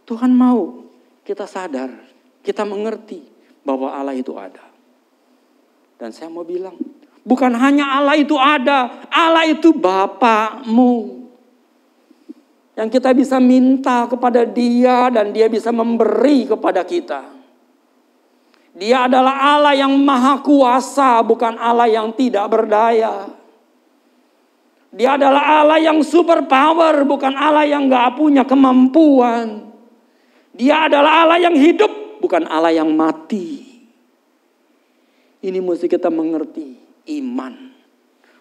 Tuhan mau kita sadar, kita mengerti bahwa Allah itu ada. Dan saya mau bilang, bukan hanya Allah itu ada, Allah itu Bapakmu. Yang kita bisa minta kepada Dia dan Dia bisa memberi kepada kita. Dia adalah Allah yang maha kuasa, bukan Allah yang tidak berdaya. Dia adalah Allah yang super power, bukan Allah yang gak punya kemampuan. Dia adalah Allah yang hidup, bukan Allah yang mati. Ini mesti kita mengerti, iman.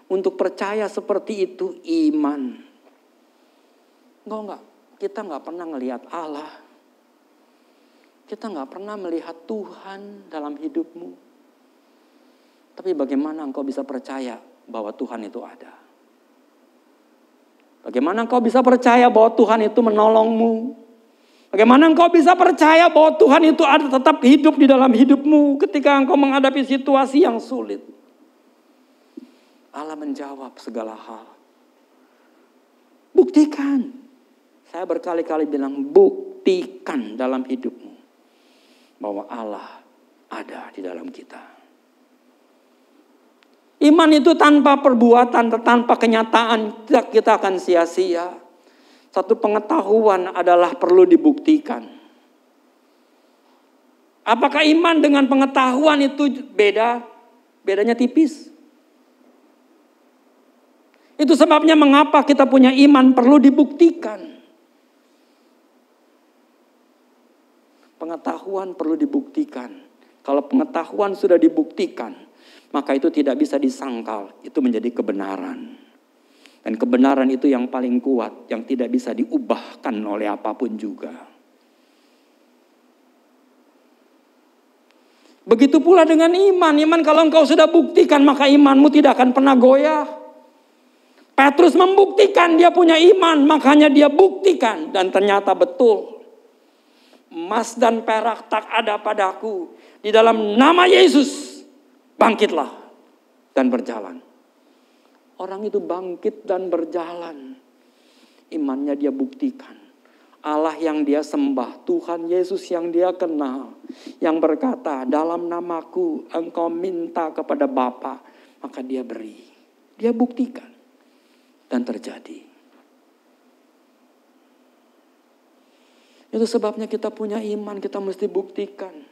Untuk percaya seperti itu iman. Enggak, kita gak pernah ngelihat Allah. Kita gak pernah melihat Tuhan dalam hidupmu. Tapi bagaimana engkau bisa percaya bahwa Tuhan itu ada? Bagaimana engkau bisa percaya bahwa Tuhan itu menolongmu? Bagaimana engkau bisa percaya bahwa Tuhan itu ada tetap hidup di dalam hidupmu ketika engkau menghadapi situasi yang sulit? Allah menjawab segala hal. Buktikan. Saya berkali-kali bilang buktikan dalam hidupmu bahwa Allah ada di dalam kita. Iman itu tanpa perbuatan, tanpa kenyataan kita akan sia-sia. Satu pengetahuan adalah perlu dibuktikan. Apakah iman dengan pengetahuan itu beda? Bedanya tipis. Itu sebabnya mengapa kita punya iman perlu dibuktikan. Pengetahuan perlu dibuktikan. Kalau pengetahuan sudah dibuktikan, maka itu tidak bisa disangkal. Itu menjadi kebenaran. Dan kebenaran itu yang paling kuat, yang tidak bisa diubahkan oleh apapun juga. Begitu pula dengan iman. Iman kalau engkau sudah buktikan, maka imanmu tidak akan pernah goyah. Petrus membuktikan dia punya iman, makanya dia buktikan. Dan ternyata betul. Emas dan perak tak ada padaku. Di dalam nama Yesus, bangkitlah dan berjalan. Orang itu bangkit dan berjalan. Imannya dia buktikan. Allah yang dia sembah, Tuhan Yesus yang dia kenal. Yang berkata, dalam namaku engkau minta kepada Bapa, maka dia beri. Dia buktikan. Dan terjadi. Itu sebabnya kita punya iman, kita mesti buktikan.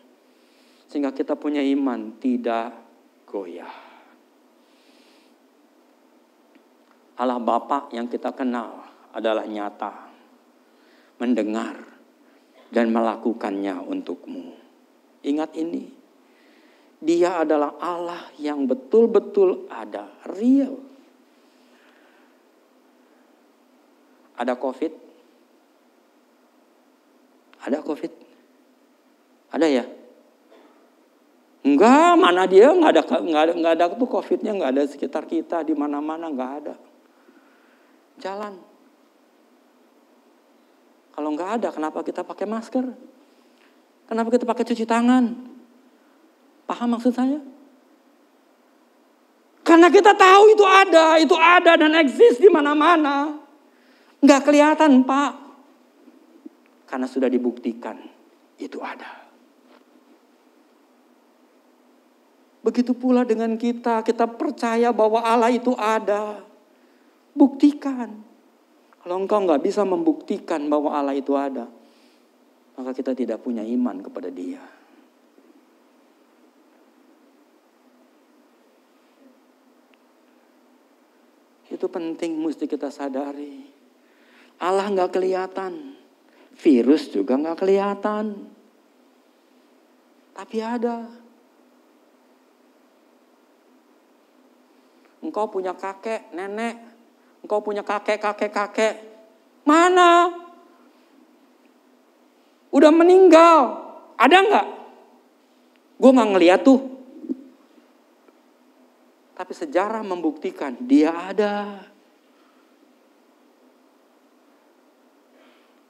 Sehingga kita punya iman tidak goyah. Allah Bapa yang kita kenal adalah nyata, mendengar, dan melakukannya untukmu. Ingat ini, Dia adalah Allah yang betul-betul ada, real. Ada COVID? Ada COVID? Ada ya? Enggak, mana dia? Enggak ada tuh COVID-nya, enggak ada sekitar kita, di mana-mana enggak ada. Jalan. Kalau enggak ada, kenapa kita pakai masker? Kenapa kita pakai cuci tangan? Paham maksud saya? Karena kita tahu itu ada dan eksis di mana-mana. Enggak kelihatan, Pak. Karena sudah dibuktikan, itu ada. Begitu pula dengan kita percaya bahwa Allah itu ada. Buktikan. Kalau engkau nggak bisa membuktikan bahwa Allah itu ada, maka kita tidak punya iman kepada Dia. Itu penting, mesti kita sadari. Allah nggak kelihatan, virus juga nggak kelihatan, tapi ada. Engkau punya kakek, nenek. Engkau punya kakek. Mana? Udah meninggal. Ada nggak? Gue nggak ngeliat tuh. Tapi sejarah membuktikan dia ada.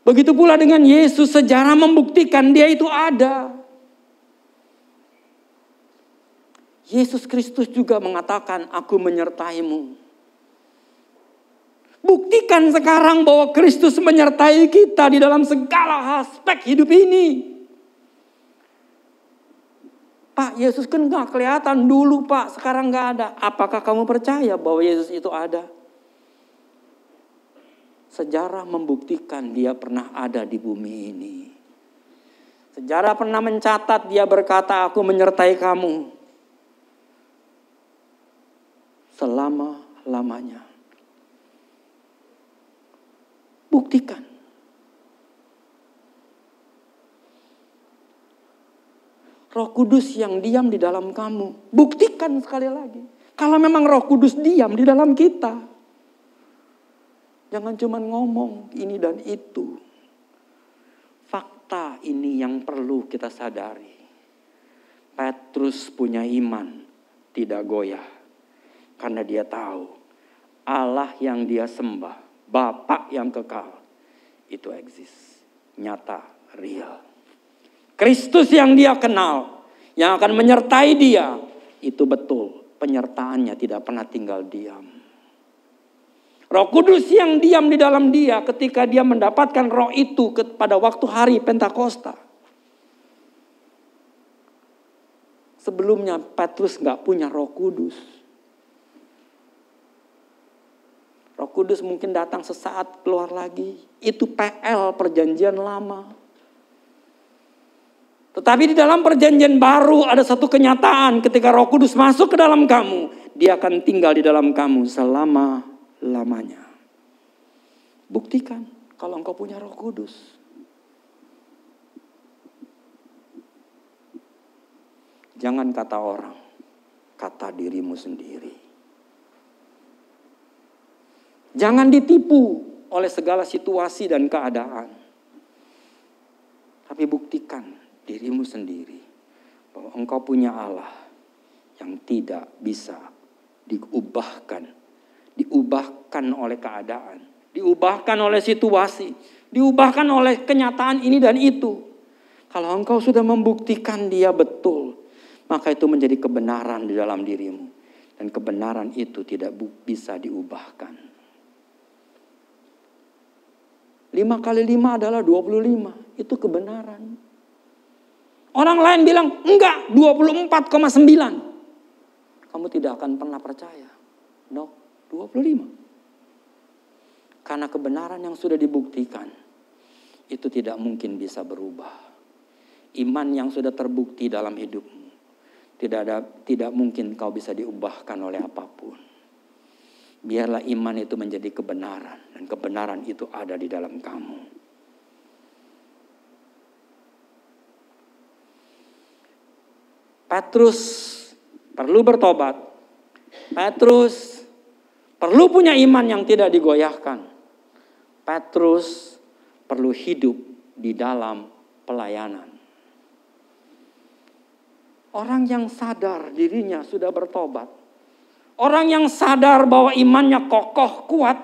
Begitu pula dengan Yesus, sejarah membuktikan dia itu ada. Yesus Kristus juga mengatakan, aku menyertaimu. Buktikan sekarang bahwa Kristus menyertai kita di dalam segala aspek hidup ini. Pak, Yesus kan gak kelihatan dulu, Pak. Sekarang gak ada. Apakah kamu percaya bahwa Yesus itu ada? Sejarah membuktikan dia pernah ada di bumi ini. Sejarah pernah mencatat, dia berkata, aku menyertai kamu selama-lamanya. Buktikan. Roh Kudus yang diam di dalam kamu. Buktikan sekali lagi. Kalau memang Roh Kudus diam di dalam kita. Jangan cuma ngomong ini dan itu. Fakta ini yang perlu kita sadari. Petrus punya iman tidak goyah. Karena dia tahu Allah yang dia sembah, Bapa yang kekal, itu eksis, nyata, real. Kristus yang dia kenal, yang akan menyertai dia, itu betul. Penyertaannya tidak pernah tinggal diam. Roh Kudus yang diam di dalam dia ketika dia mendapatkan roh itu pada waktu hari Pentakosta. Sebelumnya Petrus gak punya Roh Kudus. Roh Kudus mungkin datang sesaat keluar lagi. Itu PL perjanjian lama. Tetapi di dalam perjanjian baru ada satu kenyataan ketika Roh Kudus masuk ke dalam kamu. Dia akan tinggal di dalam kamu selama-lamanya. Buktikan kalau engkau punya Roh Kudus. Jangan kata orang, kata dirimu sendiri. Jangan ditipu oleh segala situasi dan keadaan. Tapi buktikan dirimu sendiri bahwa engkau punya Allah yang tidak bisa diubahkan oleh keadaan, diubahkan oleh situasi, diubahkan oleh kenyataan ini dan itu. Kalau engkau sudah membuktikan dia betul, maka itu menjadi kebenaran di dalam dirimu, dan kebenaran itu tidak bisa diubahkan. 5 kali 5 adalah 25, itu kebenaran. Orang lain bilang, enggak, 24,9. Kamu tidak akan pernah percaya. No, 25. Karena kebenaran yang sudah dibuktikan, itu tidak mungkin bisa berubah. Iman yang sudah terbukti dalam hidupmu, tidak mungkin kau bisa diubahkan oleh apapun. Biarlah iman itu menjadi kebenaran, dan kebenaran itu ada di dalam kamu. Petrus perlu bertobat. Petrus perlu punya iman yang tidak digoyahkan. Petrus perlu hidup di dalam pelayanan. Orang yang sadar dirinya sudah bertobat. Orang yang sadar bahwa imannya kokoh, kuat.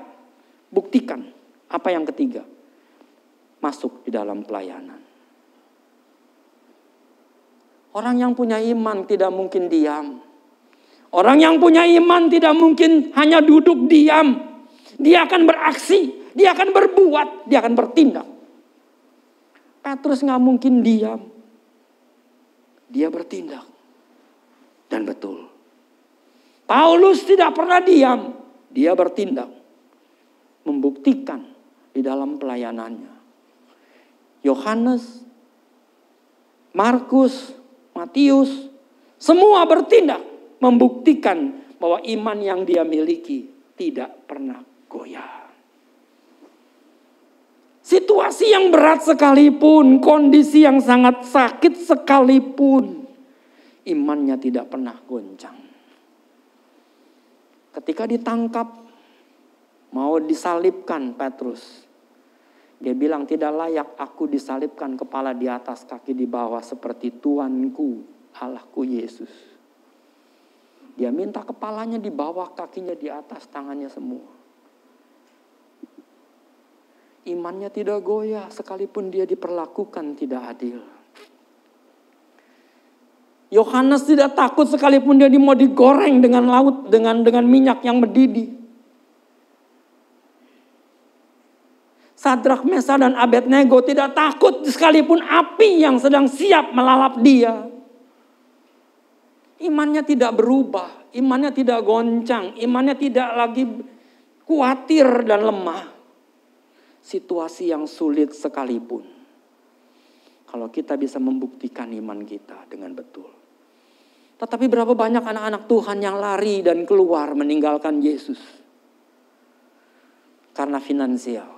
Buktikan. Apa yang ketiga? Masuk di dalam pelayanan. Orang yang punya iman tidak mungkin diam. Orang yang punya iman tidak mungkin hanya duduk diam. Dia akan beraksi, dia akan berbuat, dia akan bertindak. Petrus gak mungkin diam. Dia bertindak. Dan betul. Paulus tidak pernah diam. Dia bertindak. Membuktikan di dalam pelayanannya. Yohanes, Markus, Matius, semua bertindak membuktikan bahwa iman yang dia miliki tidak pernah goyah. Situasi yang berat sekalipun, kondisi yang sangat sakit sekalipun, imannya tidak pernah goncang. Ketika ditangkap, mau disalibkan Petrus, dia bilang, tidak layak aku disalibkan kepala di atas kaki di bawah seperti Tuanku, Allahku Yesus. Dia minta kepalanya di bawah, kakinya di atas, tangannya semua. Imannya tidak goyah sekalipun dia diperlakukan tidak adil. Yohanes tidak takut sekalipun dia mau digoreng dengan laut, dengan minyak yang mendidih. Sadrak, Mesah, dan Abednego tidak takut sekalipun api yang sedang siap melalap dia. Imannya tidak berubah, imannya tidak goncang, imannya tidak lagi khawatir dan lemah. Situasi yang sulit sekalipun. Kalau kita bisa membuktikan iman kita dengan betul. Tetapi berapa banyak anak-anak Tuhan yang lari dan keluar meninggalkan Yesus. Karena finansial.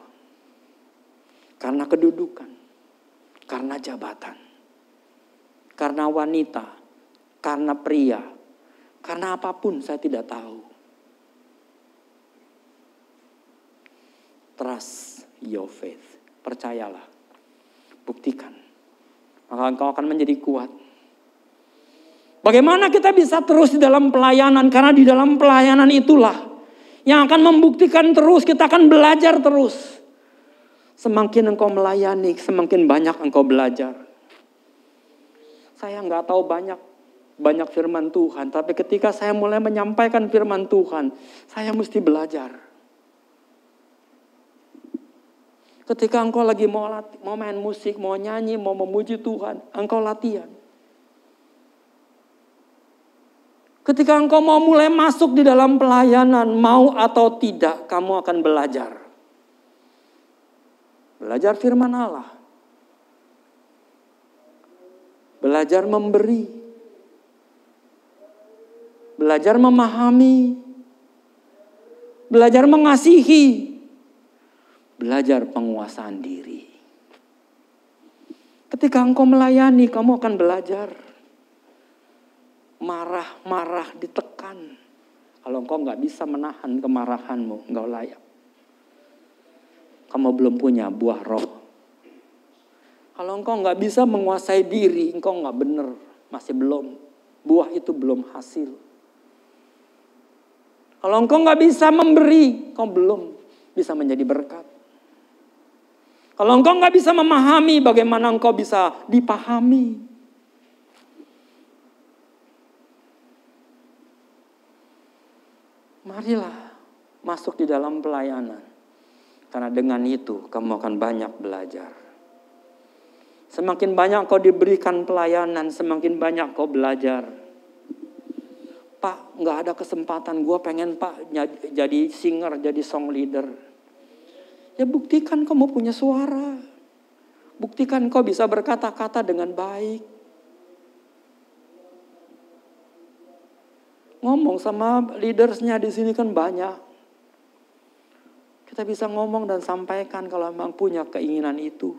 Karena kedudukan. Karena jabatan. Karena wanita. Karena pria. Karena apapun saya tidak tahu. Trust your faith. Percayalah. Buktikan. Maka engkau akan menjadi kuat. Bagaimana kita bisa terus di dalam pelayanan? Karena di dalam pelayanan itulah yang akan membuktikan terus, kita akan belajar terus. Semakin engkau melayani, semakin banyak engkau belajar. Saya nggak tahu banyak firman Tuhan, tapi ketika saya mulai menyampaikan firman Tuhan, saya mesti belajar. Ketika engkau lagi mau main musik, mau nyanyi, mau memuji Tuhan, engkau latihan. Ketika engkau mau mulai masuk di dalam pelayanan, mau atau tidak, kamu akan belajar. Belajar firman Allah. Belajar memberi. Belajar memahami. Belajar mengasihi. Belajar penguasaan diri. Ketika engkau melayani, kamu akan belajar. Marah-marah ditekan. Kalau engkau nggak bisa menahan kemarahanmu, engkau layak. Kamu belum punya buah roh. Kalau engkau nggak bisa menguasai diri, engkau nggak benar, masih belum. Buah itu belum hasil. Kalau engkau nggak bisa memberi, engkau belum bisa menjadi berkat. Kalau engkau nggak bisa memahami, bagaimana engkau bisa dipahami? Marilah masuk di dalam pelayanan. Karena dengan itu kamu akan banyak belajar. Semakin banyak kau diberikan pelayanan, semakin banyak kau belajar. Pak, gak ada kesempatan, gue pengen Pak jadi singer, jadi song leader. Ya buktikan kamu punya suara. Buktikan kau bisa berkata-kata dengan baik. Ngomong sama leadersnya di sini kan banyak. Kita bisa ngomong dan sampaikan kalau memang punya keinginan itu.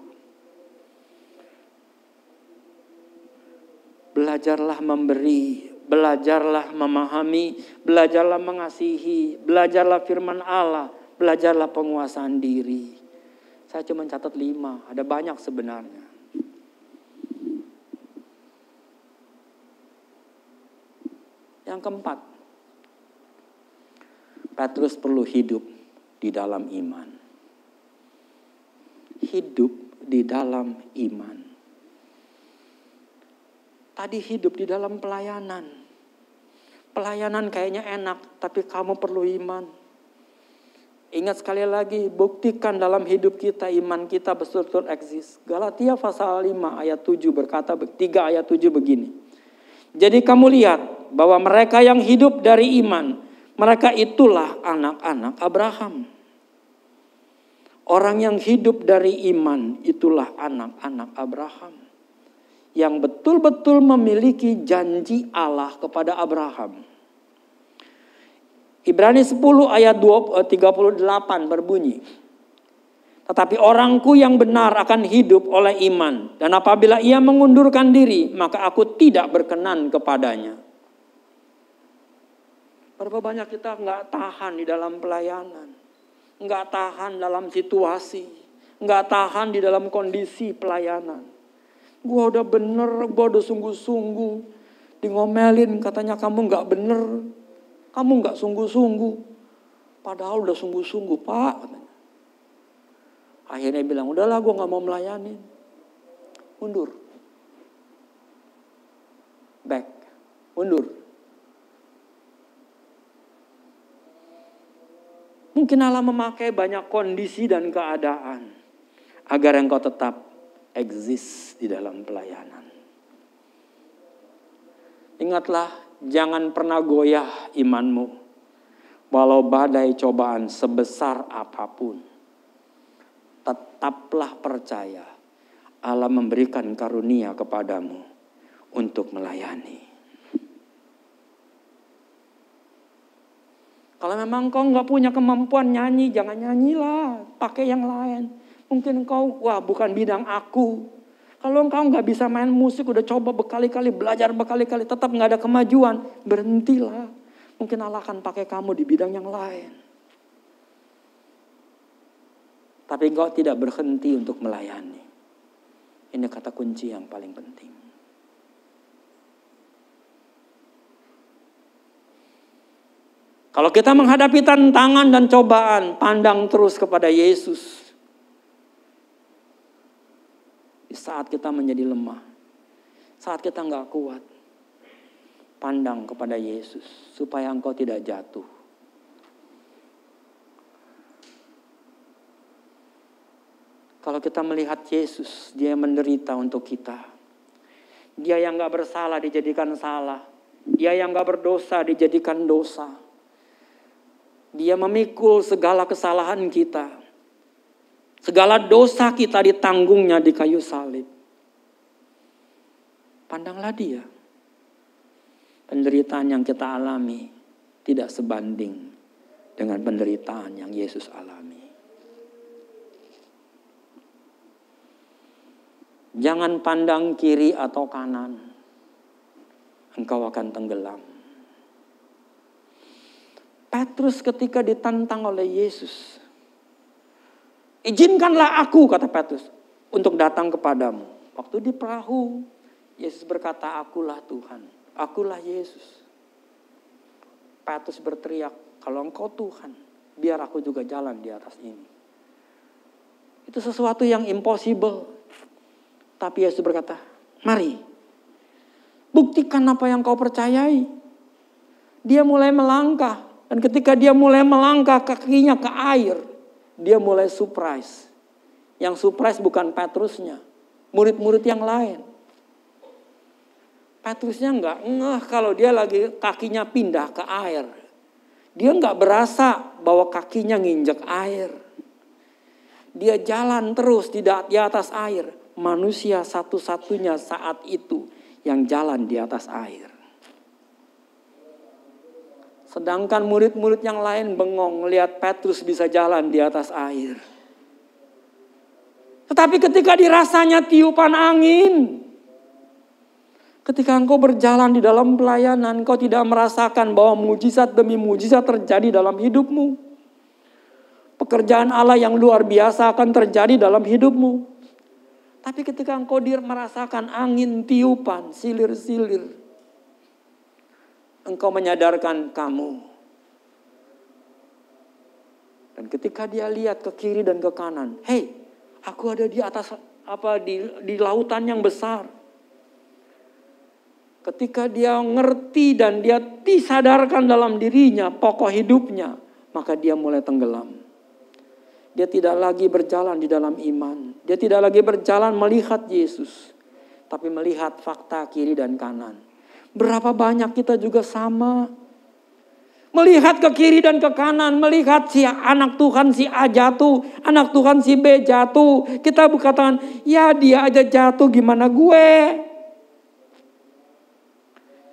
Belajarlah memberi, belajarlah memahami, belajarlah mengasihi, belajarlah firman Allah, belajarlah penguasaan diri. Saya cuma catat 5, ada banyak sebenarnya. Yang keempat, Petrus perlu hidup di dalam iman. Hidup di dalam iman. Tadi hidup di dalam pelayanan. Pelayanan kayaknya enak, tapi kamu perlu iman. Ingat sekali lagi, buktikan dalam hidup kita, iman kita betul-betul eksis. Galatia pasal 5 ayat 7 berkata, 3 ayat 7 begini. Jadi kamu lihat bahwa mereka yang hidup dari iman, mereka itulah anak-anak Abraham. Orang yang hidup dari iman, itulah anak-anak Abraham. Yang betul-betul memiliki janji Allah kepada Abraham. Ibrani 10 ayat 38 berbunyi. Tetapi orangku yang benar akan hidup oleh iman. Dan apabila ia mengundurkan diri, maka aku tidak berkenan kepadanya. Berapa banyak kita nggak tahan di dalam pelayanan. Nggak tahan dalam situasi. Nggak tahan di dalam kondisi pelayanan. Gua udah bener, gua udah sungguh-sungguh. Di ngomelin katanya kamu nggak bener. Kamu nggak sungguh-sungguh. Padahal udah sungguh-sungguh Pak. Katanya. Akhirnya bilang udahlah gua nggak mau melayani. Mundur. Back. Mundur. Mungkin Allah memakai banyak kondisi dan keadaan. Agar engkau tetap eksis di dalam pelayanan. Ingatlah, jangan pernah goyah imanmu. Walau badai cobaan sebesar apapun. Tetaplah percaya. Allah memberikan karunia kepadamu untuk melayani. Kalau memang kau nggak punya kemampuan nyanyi, jangan nyanyilah, pakai yang lain. Mungkin kau, wah bukan bidang aku. Kalau engkau nggak bisa main musik, udah coba berkali-kali, belajar berkali-kali, tetap nggak ada kemajuan, berhentilah. Mungkin Allah akan pakai kamu di bidang yang lain. Tapi engkau tidak berhenti untuk melayani. Ini kata kunci yang paling penting. Kalau kita menghadapi tantangan dan cobaan, pandang terus kepada Yesus. Di saat kita menjadi lemah, saat kita nggak kuat, pandang kepada Yesus supaya engkau tidak jatuh. Kalau kita melihat Yesus, dia menderita untuk kita. Dia yang nggak bersalah dijadikan salah. Dia yang nggak berdosa dijadikan dosa. Dia memikul segala kesalahan kita. Segala dosa kita ditanggungnya di kayu salib. Pandanglah dia. Penderitaan yang kita alami tidak sebanding dengan penderitaan yang Yesus alami. Jangan pandang kiri atau kanan. Engkau akan tenggelam. Petrus ketika ditantang oleh Yesus. Izinkanlah aku, kata Petrus, untuk datang kepadamu. Waktu di perahu, Yesus berkata, akulah Tuhan, akulah Yesus. Petrus berteriak, kalau engkau Tuhan, biar aku juga jalan di atas ini. Itu sesuatu yang impossible. Tapi Yesus berkata, mari, buktikan apa yang kau percayai. Dia mulai melangkah. Dan ketika dia mulai melangkah kakinya ke air, dia mulai surprise. Yang surprise bukan Petrusnya, murid-murid yang lain. Petrusnya enggak ngeh kalau dia lagi kakinya pindah ke air. Dia enggak berasa bahwa kakinya nginjek air. Dia jalan terus di atas air. Manusia satu-satunya saat itu yang jalan di atas air. Sedangkan murid-murid yang lain bengong melihat Petrus bisa jalan di atas air. Tetapi ketika dirasanya tiupan angin, ketika engkau berjalan di dalam pelayanan, engkau tidak merasakan bahwa mujizat demi mujizat terjadi dalam hidupmu. Pekerjaan Allah yang luar biasa akan terjadi dalam hidupmu. Tapi ketika engkau merasakan angin tiupan, silir-silir, engkau menyadarkan kamu. Dan ketika dia lihat ke kiri dan ke kanan, hei, aku ada di atas di lautan yang besar. Ketika dia ngerti dan dia disadarkan dalam dirinya pokok hidupnya, maka dia mulai tenggelam. Dia tidak lagi berjalan di dalam iman. Dia tidak lagi berjalan melihat Yesus, tapi melihat fakta kiri dan kanan. Berapa banyak kita juga sama. Melihat ke kiri dan ke kanan. Melihat si anak Tuhan si A jatuh. Anak Tuhan si B jatuh. Kita berkata, ya dia aja jatuh gimana gue.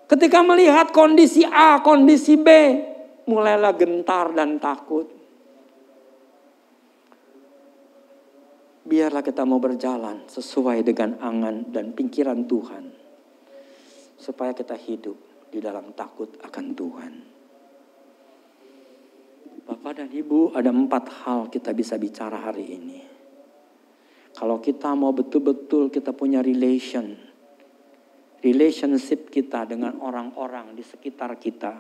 Ketika melihat kondisi A, kondisi B. Mulailah gentar dan takut. Biarlah kita mau berjalan sesuai dengan angan dan pikiran Tuhan. Supaya kita hidup di dalam takut akan Tuhan. Bapak dan Ibu, ada 4 hal kita bisa bicara hari ini. Kalau kita mau betul-betul kita punya relationship kita dengan orang-orang di sekitar kita.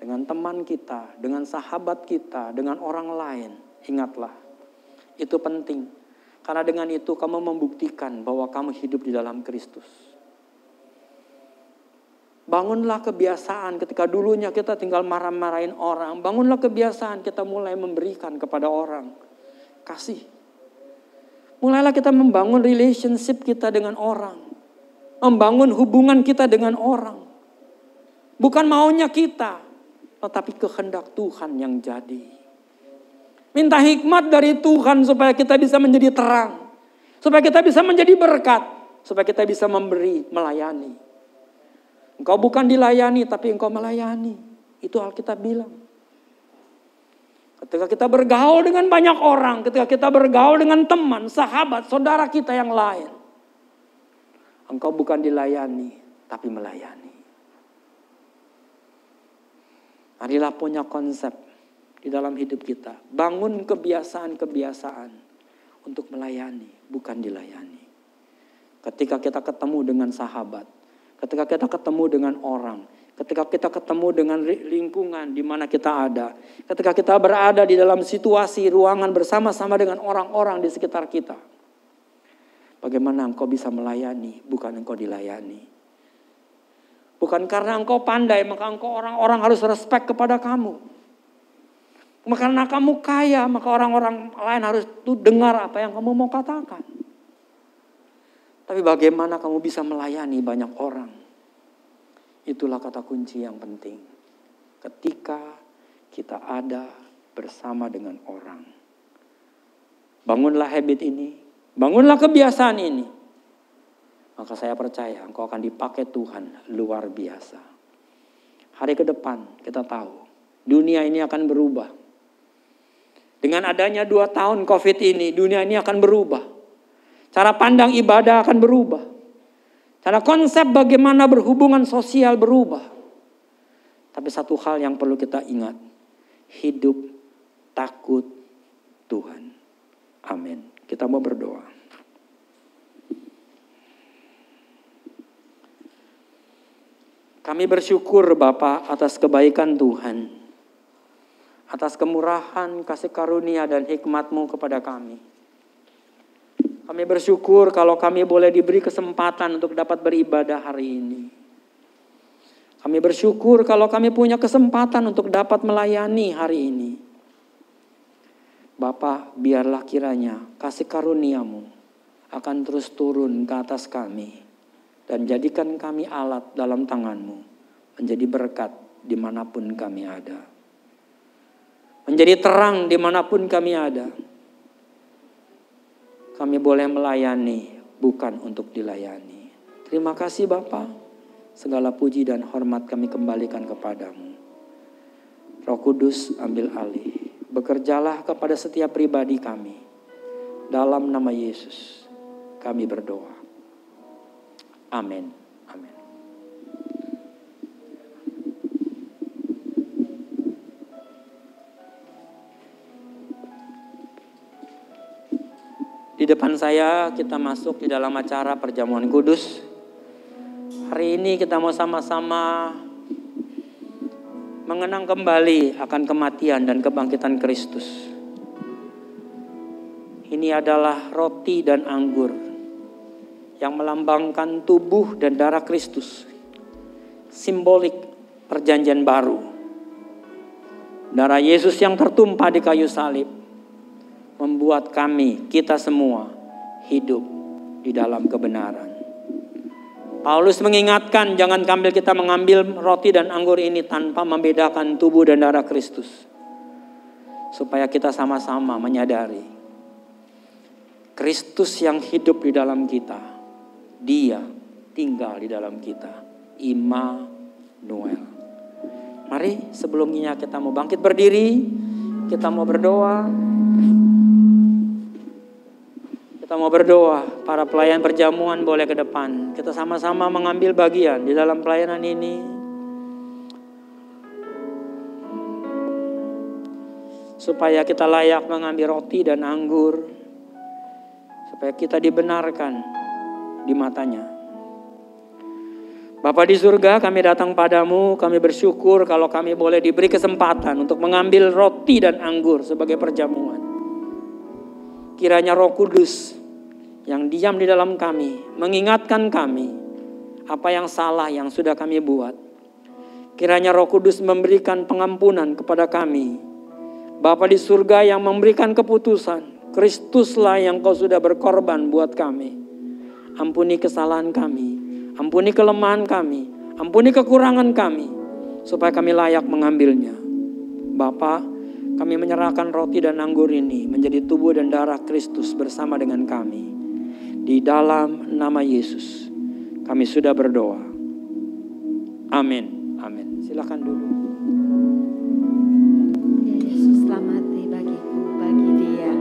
Dengan teman kita, dengan sahabat kita, dengan orang lain. Ingatlah, itu penting. Karena dengan itu kamu membuktikan bahwa kamu hidup di dalam Kristus. Bangunlah kebiasaan ketika dulunya kita tinggal marah-marahin orang. Bangunlah kebiasaan kita mulai memberikan kepada orang. Kasih. Mulailah kita membangun relationship kita dengan orang. Membangun hubungan kita dengan orang. Bukan maunya kita, tetapi kehendak Tuhan yang jadi. Minta hikmat dari Tuhan supaya kita bisa menjadi terang. Supaya kita bisa menjadi berkat. Supaya kita bisa memberi, melayani. Engkau bukan dilayani, tapi engkau melayani. Itu Alkitab bilang. Ketika kita bergaul dengan banyak orang, ketika kita bergaul dengan teman, sahabat, saudara kita yang lain. Engkau bukan dilayani, tapi melayani. Marilah punya konsep di dalam hidup kita. Bangun kebiasaan-kebiasaan untuk melayani, bukan dilayani. Ketika kita ketemu dengan sahabat, ketika kita ketemu dengan orang, ketika kita ketemu dengan lingkungan di mana kita ada, ketika kita berada di dalam situasi ruangan bersama-sama dengan orang-orang di sekitar kita. Bagaimana engkau bisa melayani, bukan engkau dilayani. Bukan karena engkau pandai, maka engkau orang-orang harus respect kepada kamu. Bukan karena kamu kaya, maka orang-orang lain harus dengar apa yang kamu mau katakan. Tapi bagaimana kamu bisa melayani banyak orang? Itulah kata kunci yang penting. Ketika kita ada bersama dengan orang. Bangunlah habit ini. Bangunlah kebiasaan ini. Maka saya percaya engkau akan dipakai Tuhan luar biasa. Hari ke depan kita tahu. Dunia ini akan berubah. Dengan adanya 2 tahun COVID ini. Dunia ini akan berubah. Cara pandang ibadah akan berubah. Cara konsep bagaimana berhubungan sosial berubah. Tapi satu hal yang perlu kita ingat. Hidup takut Tuhan. Amin. Kita mau berdoa. Kami bersyukur Bapa atas kebaikan Tuhan. Atas kemurahan, kasih karunia dan hikmat-Mu kepada kami. Kami bersyukur kalau kami boleh diberi kesempatan untuk dapat beribadah hari ini. Kami bersyukur kalau kami punya kesempatan untuk dapat melayani hari ini. Bapa, biarlah kiranya kasih karunia-Mu akan terus turun ke atas kami. Dan jadikan kami alat dalam tangan-Mu. Menjadi berkat dimanapun kami ada. Menjadi terang dimanapun kami ada. Kami boleh melayani, bukan untuk dilayani. Terima kasih Bapa. Segala puji dan hormat kami kembalikan kepadamu. Roh Kudus ambil alih. Bekerjalah kepada setiap pribadi kami. Dalam nama Yesus kami berdoa. Amin. Amin. Di depan saya kita masuk di dalam acara perjamuan kudus. Hari ini kita mau sama-sama mengenang kembali akan kematian dan kebangkitan Kristus. Ini adalah roti dan anggur yang melambangkan tubuh dan darah Kristus. Simbolik perjanjian baru. Darah Yesus yang tertumpah di kayu salib membuat kami, kita semua hidup di dalam kebenaran. Paulus mengingatkan jangan kita mengambil roti dan anggur ini tanpa membedakan tubuh dan darah Kristus. Supaya kita sama-sama menyadari Kristus yang hidup di dalam kita. Dia tinggal di dalam kita. Immanuel. Mari sebelumnya kita mau bangkit berdiri. Kita mau berdoa. Kita mau berdoa, para pelayan perjamuan boleh ke depan. Kita sama-sama mengambil bagian di dalam pelayanan ini. Supaya kita layak mengambil roti dan anggur. Supaya kita dibenarkan di matanya. Bapa di surga, kami datang padamu, kami bersyukur kalau kami boleh diberi kesempatan untuk mengambil roti dan anggur sebagai perjamuan. Kiranya Roh Kudus yang diam di dalam kami, mengingatkan kami apa yang salah yang sudah kami buat. Kiranya Roh Kudus memberikan pengampunan kepada kami. Bapa di surga yang memberikan keputusan, Kristuslah yang kau sudah berkorban buat kami. Ampuni kesalahan kami, ampuni kelemahan kami, ampuni kekurangan kami, supaya kami layak mengambilnya. Bapa, kami menyerahkan roti dan anggur ini menjadi tubuh dan darah Kristus bersama dengan kami. Di dalam nama Yesus kami sudah berdoa. Amin. Amin. Silakan duduk. Ya Yesus, selamat bagiku, bagi dia.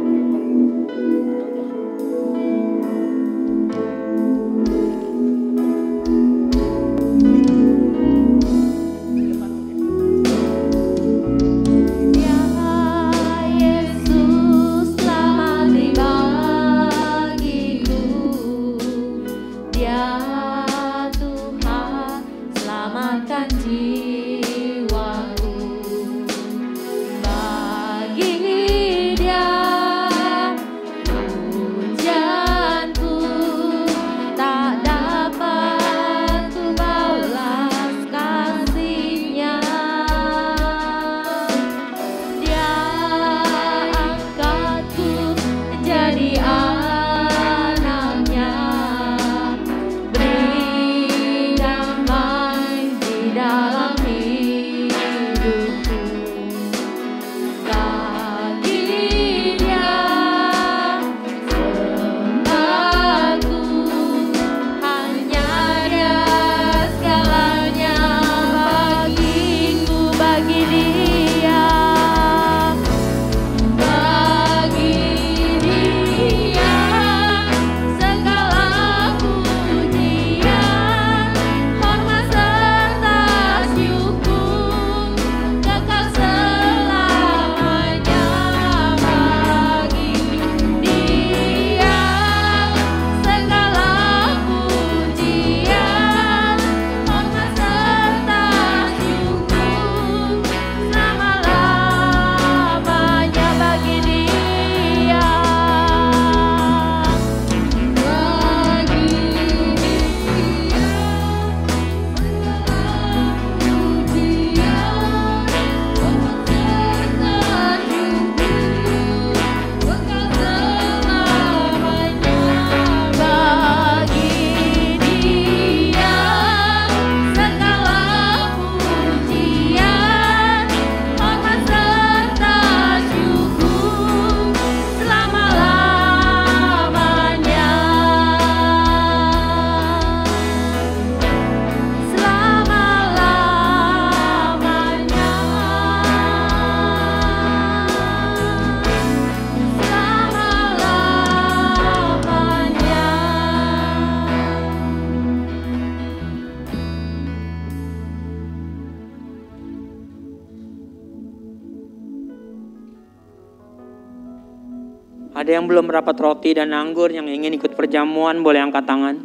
Ada yang belum rapat roti dan anggur yang ingin ikut perjamuan boleh angkat tangan.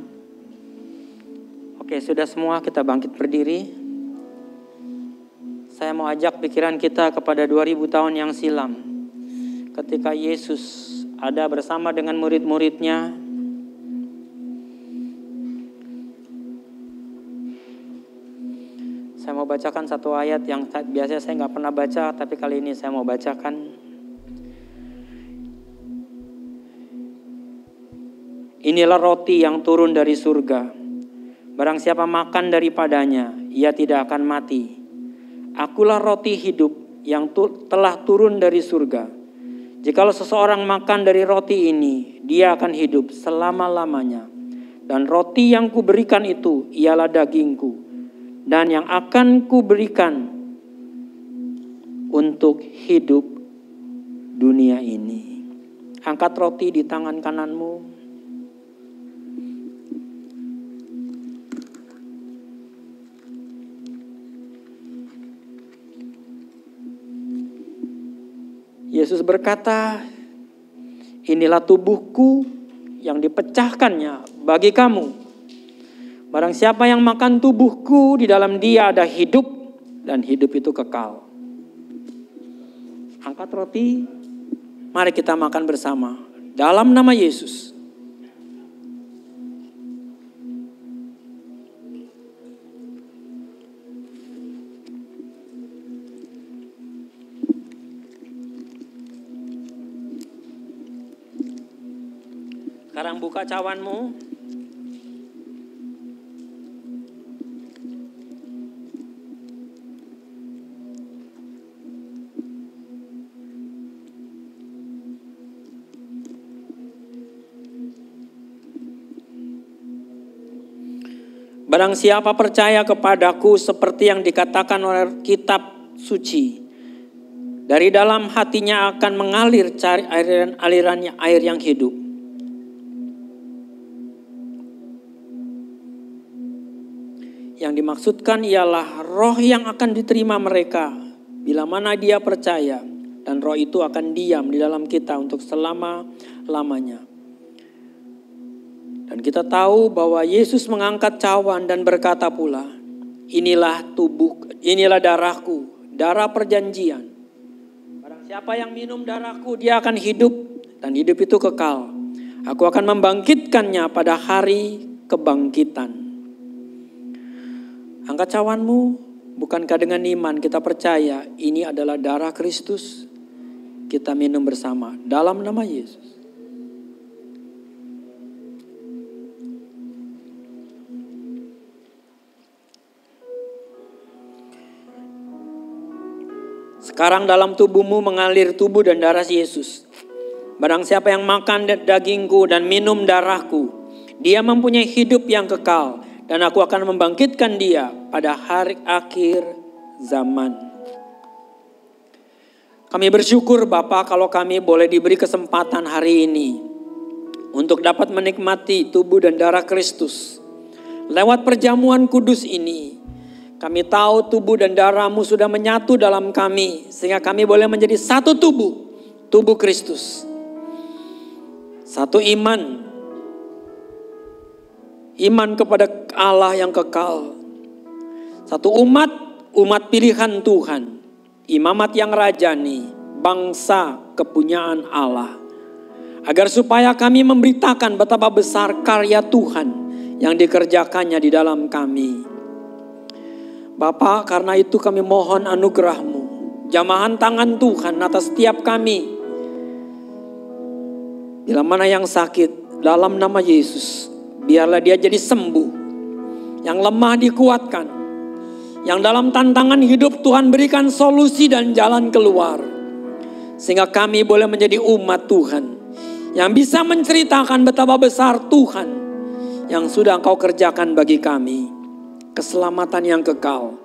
Oke, sudah semua kita bangkit berdiri. Saya mau ajak pikiran kita kepada 2000 tahun yang silam. Ketika Yesus ada bersama dengan murid-muridnya. Saya mau bacakan satu ayat yang biasanya saya nggak pernah baca, tapi kali ini saya mau bacakan. Inilah roti yang turun dari surga. Barang siapa makan daripadanya, ia tidak akan mati. Akulah roti hidup yang telah turun dari surga. Jikalau seseorang makan dari roti ini, dia akan hidup selama-lamanya. Dan roti yang kuberikan itu ialah dagingku, dan yang akan kuberikan untuk hidup dunia ini. Angkat roti di tangan kananmu. Yesus berkata, inilah tubuhku yang dipecahkannya bagi kamu. Barang siapa yang makan tubuhku, di dalam dia ada hidup, dan hidup itu kekal. Angkat roti, mari kita makan bersama. Dalam nama Yesus. Sekarang buka cawanmu. Barang siapa percaya kepadaku seperti yang dikatakan oleh kitab suci, dari dalam hatinya akan mengalir aliran air yang hidup. Yang dimaksudkan ialah roh yang akan diterima mereka bila mana dia percaya, dan roh itu akan diam di dalam kita untuk selama-lamanya. Dan kita tahu bahwa Yesus mengangkat cawan dan berkata pula, inilah darahku, darah perjanjian. Barang siapa yang minum darahku, dia akan hidup, dan hidup itu kekal. Aku akan membangkitkannya pada hari kebangkitan. Angkat cawanmu, bukankah dengan iman kita percaya ini adalah darah Kristus? Kita minum bersama dalam nama Yesus. Sekarang dalam tubuhmu mengalir tubuh dan darah Yesus. Barang siapa yang makan dagingku dan minum darahku, dia mempunyai hidup yang kekal, dan aku akan membangkitkan dia pada hari akhir zaman. Kami bersyukur Bapa kalau kami boleh diberi kesempatan hari ini untuk dapat menikmati tubuh dan darah Kristus. Lewat perjamuan kudus ini, kami tahu tubuh dan darah-Mu sudah menyatu dalam kami, sehingga kami boleh menjadi satu tubuh, tubuh Kristus. Satu iman kepada Allah yang kekal. Satu umat pilihan Tuhan, imamat yang rajani, bangsa kepunyaan Allah. Agar supaya kami memberitakan betapa besar karya Tuhan yang dikerjakannya di dalam kami. Bapa, karena itu kami mohon anugerah-Mu, jamahan tangan Tuhan atas setiap kami. Bila mana yang sakit, dalam nama Yesus, biarlah dia jadi sembuh. Yang lemah dikuatkan. Yang dalam tantangan hidup Tuhan berikan solusi dan jalan keluar. Sehingga kami boleh menjadi umat Tuhan yang bisa menceritakan betapa besar Tuhan yang sudah Engkau kerjakan bagi kami. Keselamatan yang kekal,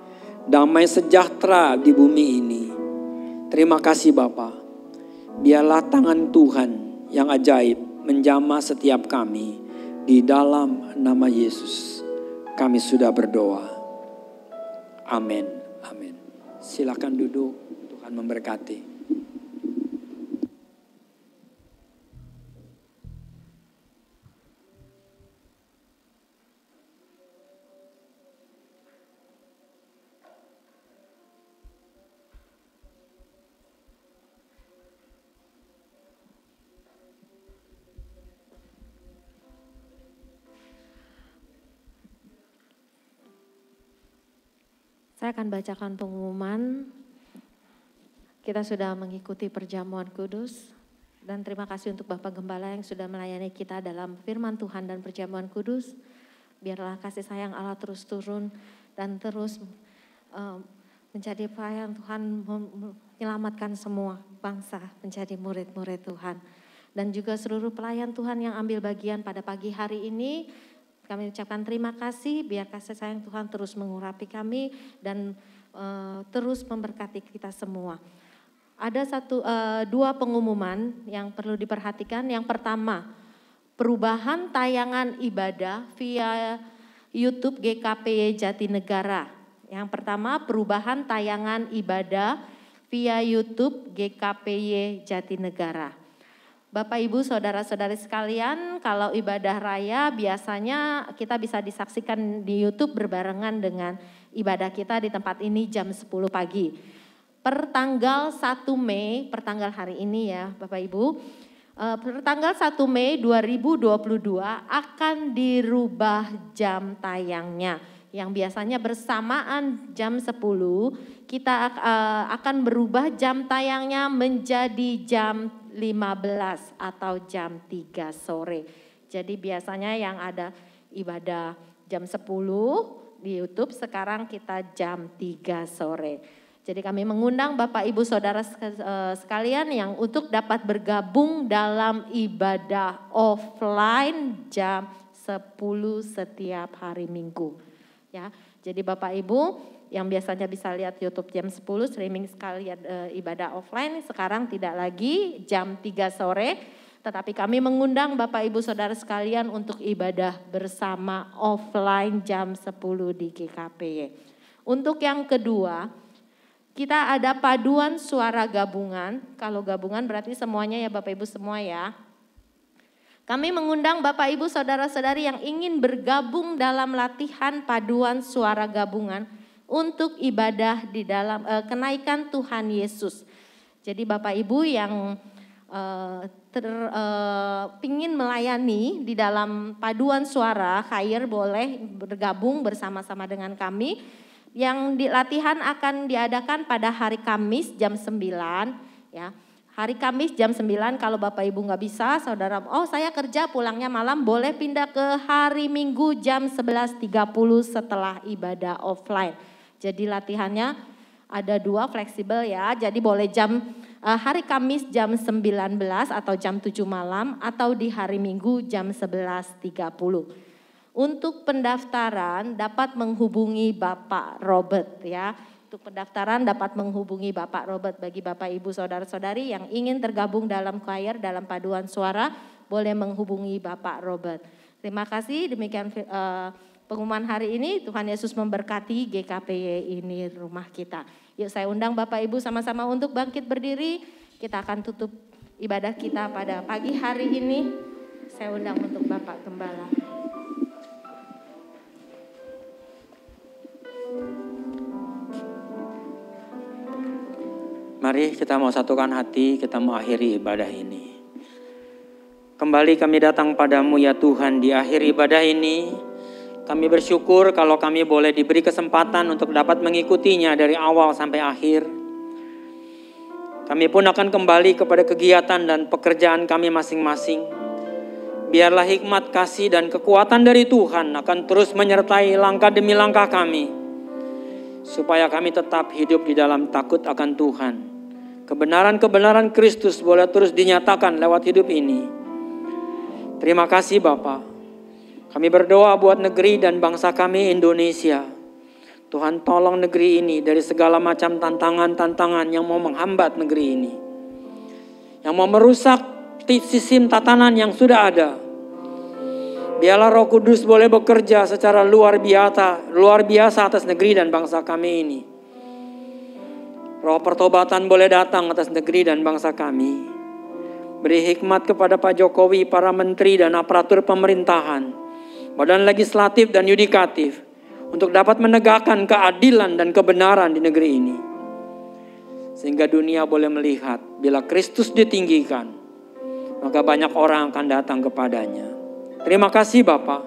damai sejahtera di bumi ini. Terima kasih Bapa. Biarlah tangan Tuhan yang ajaib menjamah setiap kami. Di dalam nama Yesus kami sudah berdoa. Amin. Amin. Silakan duduk, Tuhan memberkati. Saya akan bacakan pengumuman. Kita sudah mengikuti perjamuan kudus. Dan terima kasih untuk Bapak Gembala yang sudah melayani kita dalam firman Tuhan dan perjamuan kudus. Biarlah kasih sayang Allah terus turun dan terus menjadi pelayan Tuhan, menyelamatkan semua bangsa menjadi murid-murid Tuhan. Dan juga seluruh pelayan Tuhan yang ambil bagian pada pagi hari ini, kami ucapkan terima kasih, biar kasih sayang Tuhan terus mengurapi kami dan terus memberkati kita semua. Ada dua pengumuman yang perlu diperhatikan. Yang pertama, perubahan tayangan ibadah via YouTube GKPY Jatinegara. Yang pertama, perubahan tayangan ibadah via YouTube GKPY Jatinegara. Bapak, Ibu, Saudara-saudari sekalian, kalau ibadah raya biasanya kita bisa disaksikan di YouTube berbarengan dengan ibadah kita di tempat ini jam 10 pagi. Per tanggal 1 Mei, per tanggal hari ini ya Bapak Ibu, per tanggal 1 Mei 2022 akan dirubah jam tayangnya. Yang biasanya bersamaan jam 10, kita akan berubah jam tayangnya menjadi jam 15 atau jam 3 sore. Jadi biasanya yang ada ibadah jam 10 di YouTube, sekarang kita jam 3 sore. Jadi kami mengundang Bapak Ibu Saudara sekalian yang untuk dapat bergabung dalam ibadah offline jam 10 setiap hari Minggu. Ya, jadi Bapak Ibu yang biasanya bisa lihat YouTube jam 10 streaming sekalian ibadah offline, sekarang tidak lagi jam 3 sore, tetapi kami mengundang Bapak Ibu Saudara sekalian untuk ibadah bersama offline jam 10 di GKPY. Untuk yang kedua, kita ada paduan suara gabungan. Kalau gabungan berarti semuanya ya Bapak Ibu semua ya. Kami mengundang Bapak Ibu Saudara-saudari yang ingin bergabung dalam latihan paduan suara gabungan untuk ibadah di dalam kenaikan Tuhan Yesus. Jadi Bapak Ibu yang ingin melayani di dalam paduan suara KAIR boleh bergabung bersama-sama dengan kami. Yang latihan akan diadakan pada hari Kamis jam 9 ya. Hari Kamis jam 9 kalau Bapak Ibu nggak bisa, saudara, saya kerja pulangnya malam, boleh pindah ke hari Minggu jam 11.30 setelah ibadah offline. Jadi latihannya ada 2 fleksibel ya, jadi boleh hari Kamis jam 19 atau jam 7 malam atau di hari Minggu jam 11.30. Untuk pendaftaran dapat menghubungi Bapak Robert ya. Untuk pendaftaran dapat menghubungi Bapak Robert. Bagi Bapak Ibu Saudara-saudari yang ingin tergabung dalam KAIR, dalam paduan suara, boleh menghubungi Bapak Robert. Terima kasih, demikian pengumuman hari ini. Tuhan Yesus memberkati GKPY ini rumah kita. Yuk saya undang Bapak Ibu sama-sama untuk bangkit berdiri. Kita akan tutup ibadah kita pada pagi hari ini. Saya undang untuk Bapak Gembala. Mari kita mau satukan hati, kita mau akhiri ibadah ini. Kembali kami datang padamu ya Tuhan di akhir ibadah ini. Kami bersyukur kalau kami boleh diberi kesempatan untuk dapat mengikutinya dari awal sampai akhir. Kami pun akan kembali kepada kegiatan dan pekerjaan kami masing-masing. Biarlah hikmat, kasih, dan kekuatan dari Tuhan akan terus menyertai langkah demi langkah kami. Supaya kami tetap hidup di dalam takut akan Tuhan. Kebenaran-kebenaran Kristus boleh terus dinyatakan lewat hidup ini. Terima kasih Bapa. Kami berdoa buat negeri dan bangsa kami Indonesia. Tuhan tolong negeri ini dari segala macam tantangan-tantangan yang mau menghambat negeri ini. Yang mau merusak sistem tatanan yang sudah ada. Biarlah Roh Kudus boleh bekerja secara luar biasa atas negeri dan bangsa kami ini. Roh pertobatan boleh datang atas negeri dan bangsa kami. Beri hikmat kepada Pak Jokowi, para menteri dan aparatur pemerintahan, badan legislatif dan yudikatif, untuk dapat menegakkan keadilan dan kebenaran di negeri ini. Sehingga dunia boleh melihat bila Kristus ditinggikan, maka banyak orang akan datang kepadanya. Terima kasih Bapa.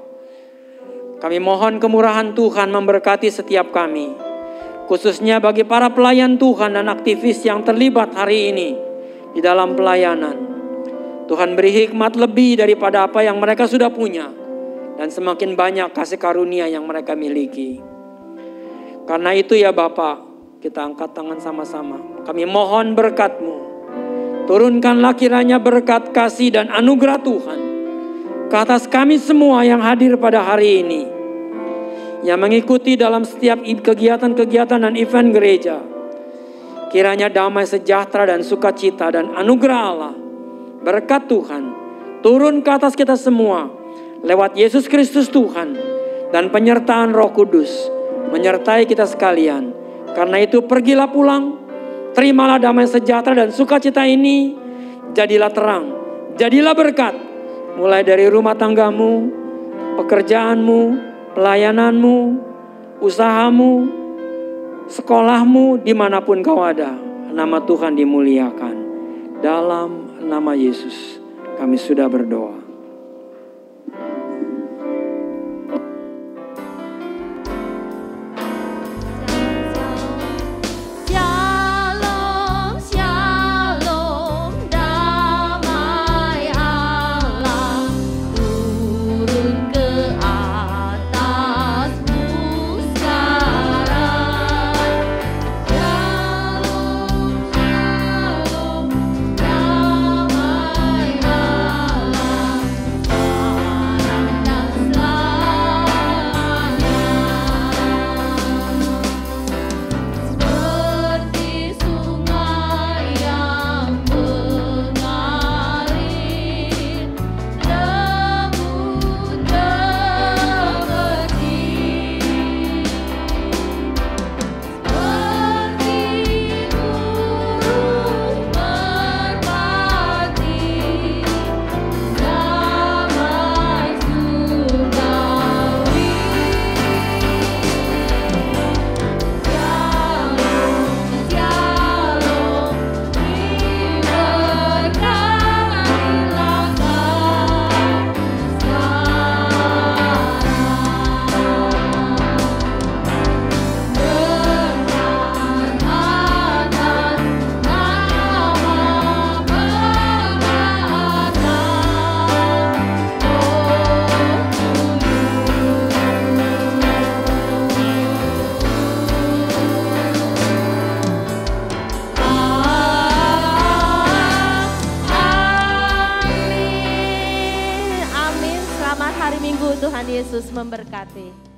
Kami mohon kemurahan Tuhan memberkati setiap kami. Khususnya bagi para pelayan Tuhan dan aktivis yang terlibat hari ini di dalam pelayanan. Tuhan beri hikmat lebih daripada apa yang mereka sudah punya. Dan semakin banyak kasih karunia yang mereka miliki. Karena itu ya Bapa, kita angkat tangan sama-sama. Kami mohon berkat-Mu. Turunkanlah kiranya berkat, kasih, dan anugerah Tuhan ke atas kami semua yang hadir pada hari ini, yang mengikuti dalam setiap kegiatan-kegiatan dan event gereja. Kiranya damai sejahtera dan sukacita dan anugerah Allah, berkat Tuhan, turun ke atas kita semua lewat Yesus Kristus Tuhan, dan penyertaan Roh Kudus menyertai kita sekalian. Karena itu pergilah pulang, terimalah damai sejahtera dan sukacita ini, jadilah terang, jadilah berkat, mulai dari rumah tanggamu, pekerjaanmu, pelayananmu, usahamu, sekolahmu, dimanapun kau ada. Nama Tuhan dimuliakan. Dalam nama Yesus kami sudah berdoa. minggu. Tuhan Yesus memberkati.